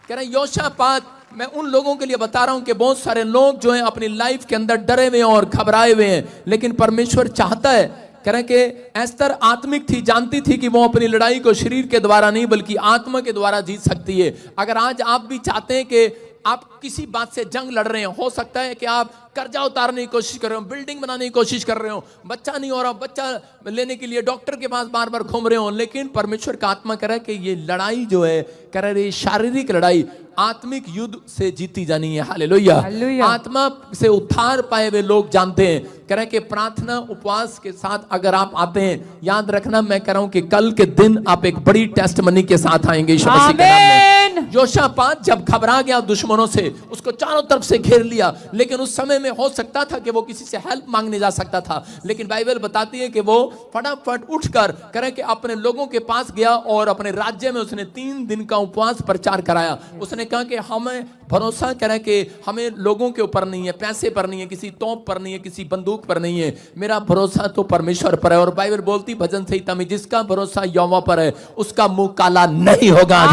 कह रहे योशापात, मैं उन लोगों के लिए बता रहा हूं कि बहुत सारे लोग जो हैं अपनी लाइफ के अंदर डरे हुए और घबराए हुए हैं, लेकिन परमेश्वर चाहता है। कह रहे कि एस्थर आत्मिक थी, जानती थी कि वो अपनी लड़ाई को शरीर के द्वारा नहीं बल्कि आत्मा के द्वारा जीत सकती है। अगर आज आप भी चाहते हैं कि आप किसी बात से जंग लड़ रहे हैं, हो सकता है कि आप कर्जा उतारने की कोशिश कर रहे हो, बिल्डिंग बनाने की कोशिश कर रहे हो, बच्चा नहीं हो रहा, बच्चा लेने के लिए डॉक्टर के पास बार बार घूम रहे हो, लेकिन परमेश्वर का आत्मा कह रहा है कि ये लड़ाई जो है, कह रहा है शारीरिक लड़ाई आत्मिक युद्ध से जीती जानी है, हालेलुया। आत्मा से उद्धार पाए हुए लोग जानते हैं। कह रहे कि प्रार्थना उपवास के साथ अगर आप आते हैं, याद रखना मैं कह रहा हूं कि कल के दिन आप एक बड़ी टेस्टमनी के साथ आएंगे यीशु मसीह के नाम में। योशापात जब घबरा गया दुश्मनों से, उसको चारों तरफ से घेर लिया, लेकिन उस समय में हो सकता था कि वो किसी से हेल्प मांगने जा सकता था, लेकिन बाइबल बताती है कि वो फटाफट उठकर कह रहे कि अपने लोगों के पास गया और अपने राज्य में उसने 3 दिन का उपवास प्रचार कराया। उसने कहा कि हमें भरोसा करें कि हमें लोगों के ऊपर नहीं है, पैसे पर नहीं है, किसी तोप पर नहीं है, किसी बंदूक पर नहीं है, मेरा भरोसा तो परमेश्वर पर है। और बाइबल बोलती भजन संहिता में, जिसका भरोसा यहोवा पर है उसका मुंह काला नहीं होगा,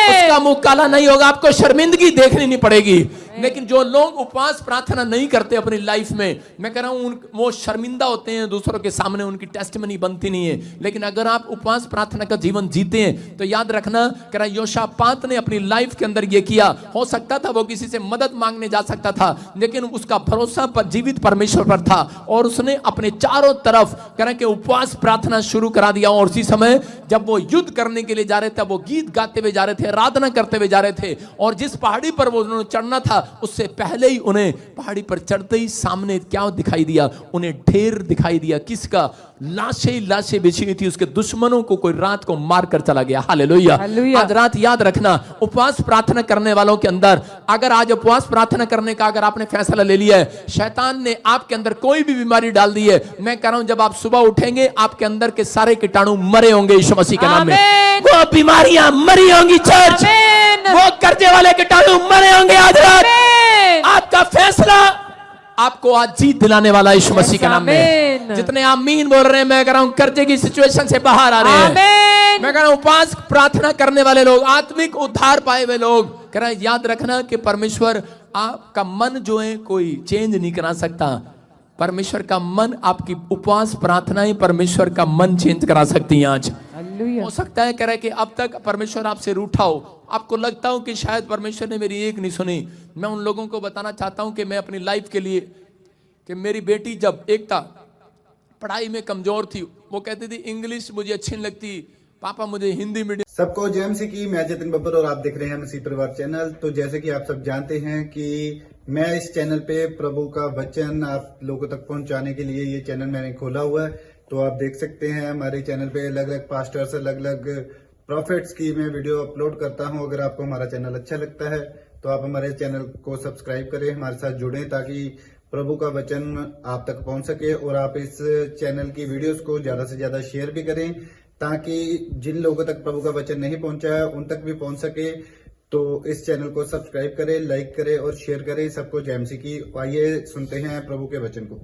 उसका मुंह काला नहीं होगा, आपको शर्मिंदगी देखनी नहीं पड़ेगी। लेकिन जो लोग उपवास प्रार्थना नहीं करते अपनी लाइफ में, मैं कह रहा हूं वो शर्मिंदा होते हैं, दूसरों के सामने उनकी टेस्टमनी बनती नहीं है। लेकिन अगर आप उपवास प्रार्थना का जीवन जीते हैं तो याद रखना, कह रहा योशापात ने अपनी लाइफ के अंदर ये किया। हो सकता था वो किसी से मदद मांगने जा सकता था, लेकिन उसका भरोसा पर जीवित परमेश्वर पर था और उसने अपने चारों तरफ कह रहा कि उपवास प्रार्थना शुरू करा दिया। और उसी समय जब वो युद्ध करने के लिए जा रहे थे, वो गीत गाते हुए जा रहे थे, आराधना करते हुए जा रहे थे, और जिस पहाड़ी पर वो उन्होंने चढ़ना था उससे पहले ही उन्हें पहाड़ी पर चढ़ते ही सामने क्या दिखाई दिया? उन्हें ढेर दिखाई दिया। किसका? लाशें बिछी हुई थी। उसके दुश्मनों को कोई रात को मार कर चला गया। हालेलुया। आज रात याद रखना, उपवास प्रार्थना करने वालों के अंदर, अगर आज उपवास प्रार्थना करने का अगर आपने फैसला ले लिया है, शैतान ने आपके अंदर कोई भी बीमारी डाल दी है, मैं कह रहा हूं जब आप सुबह उठेंगे आपके अंदर के सारे कीटाणु मरे होंगे यीशु मसीह के नाम में। वो बीमारियां मरी होंगी चर्च, वो कर्जे वाले कीटाणु मरे होंगे। आज रात आपका फैसला आपको आज जीत दिलाने वाला यीशु मसीह के नाम में। जितने आमीन बोल रहे हैं, मैं कह रहा हूं कर्जे की सिचुएशन से बाहर आ रहे हैं। मैं कह रहा हूं उपवास प्रार्थना करने वाले लोग, आत्मिक उद्धार पाए हुए लोग, कह रहा है याद रखना कि परमेश्वर आपका मन जो है कोई चेंज नहीं करा सकता। परमेश्वर का मन, आपकी उपवास प्रार्थनाएं परमेश्वर का मन चेंज करा सकती हैं आज। हालेलुया हो सकता है कह रहे कि अब तक परमेश्वर आपसे रूठा हो, आपको लगता हो कि शायद परमेश्वर ने मेरी एक नहीं सुनी। मैं उन लोगों को बताना चाहता हूं कि मैं अपनी लाइफ के लिए, कि मेरी बेटी जब एक था पढ़ाई में कमजोर थी, वो कहती थी इंग्लिश मुझे अच्छी नहीं लगती, पापा मुझे हिंदी मीडियम। सबको जय मसीह की, मैं जतिन बब्बर और आप देख रहे हैं मसीह परिवार चैनल। तो जैसे कि आप सब जानते हैं कि मैं इस चैनल पे प्रभु का वचन आप लोगों तक पहुंचाने के लिए ये चैनल मैंने खोला हुआ है। तो आप देख सकते हैं हमारे चैनल पे अलग अलग पास्टर्स, अलग अलग प्रॉफिट्स की मैं वीडियो अपलोड करता हूं। अगर आपको हमारा चैनल अच्छा लगता है तो आप हमारे चैनल को सब्सक्राइब करें, हमारे साथ जुड़ें, ताकि प्रभु का वचन आप तक पहुंच सके। और आप इस चैनल की वीडियोस को ज्यादा से ज्यादा शेयर भी करें, ताकि जिन लोगों तक प्रभु का वचन नहीं पहुंचा है उन तक भी पहुंच सके। तो इस चैनल को सब्सक्राइब करें, लाइक करें और शेयर करें। सबको जय मसीह की। आइए सुनते हैं प्रभु के वचन को।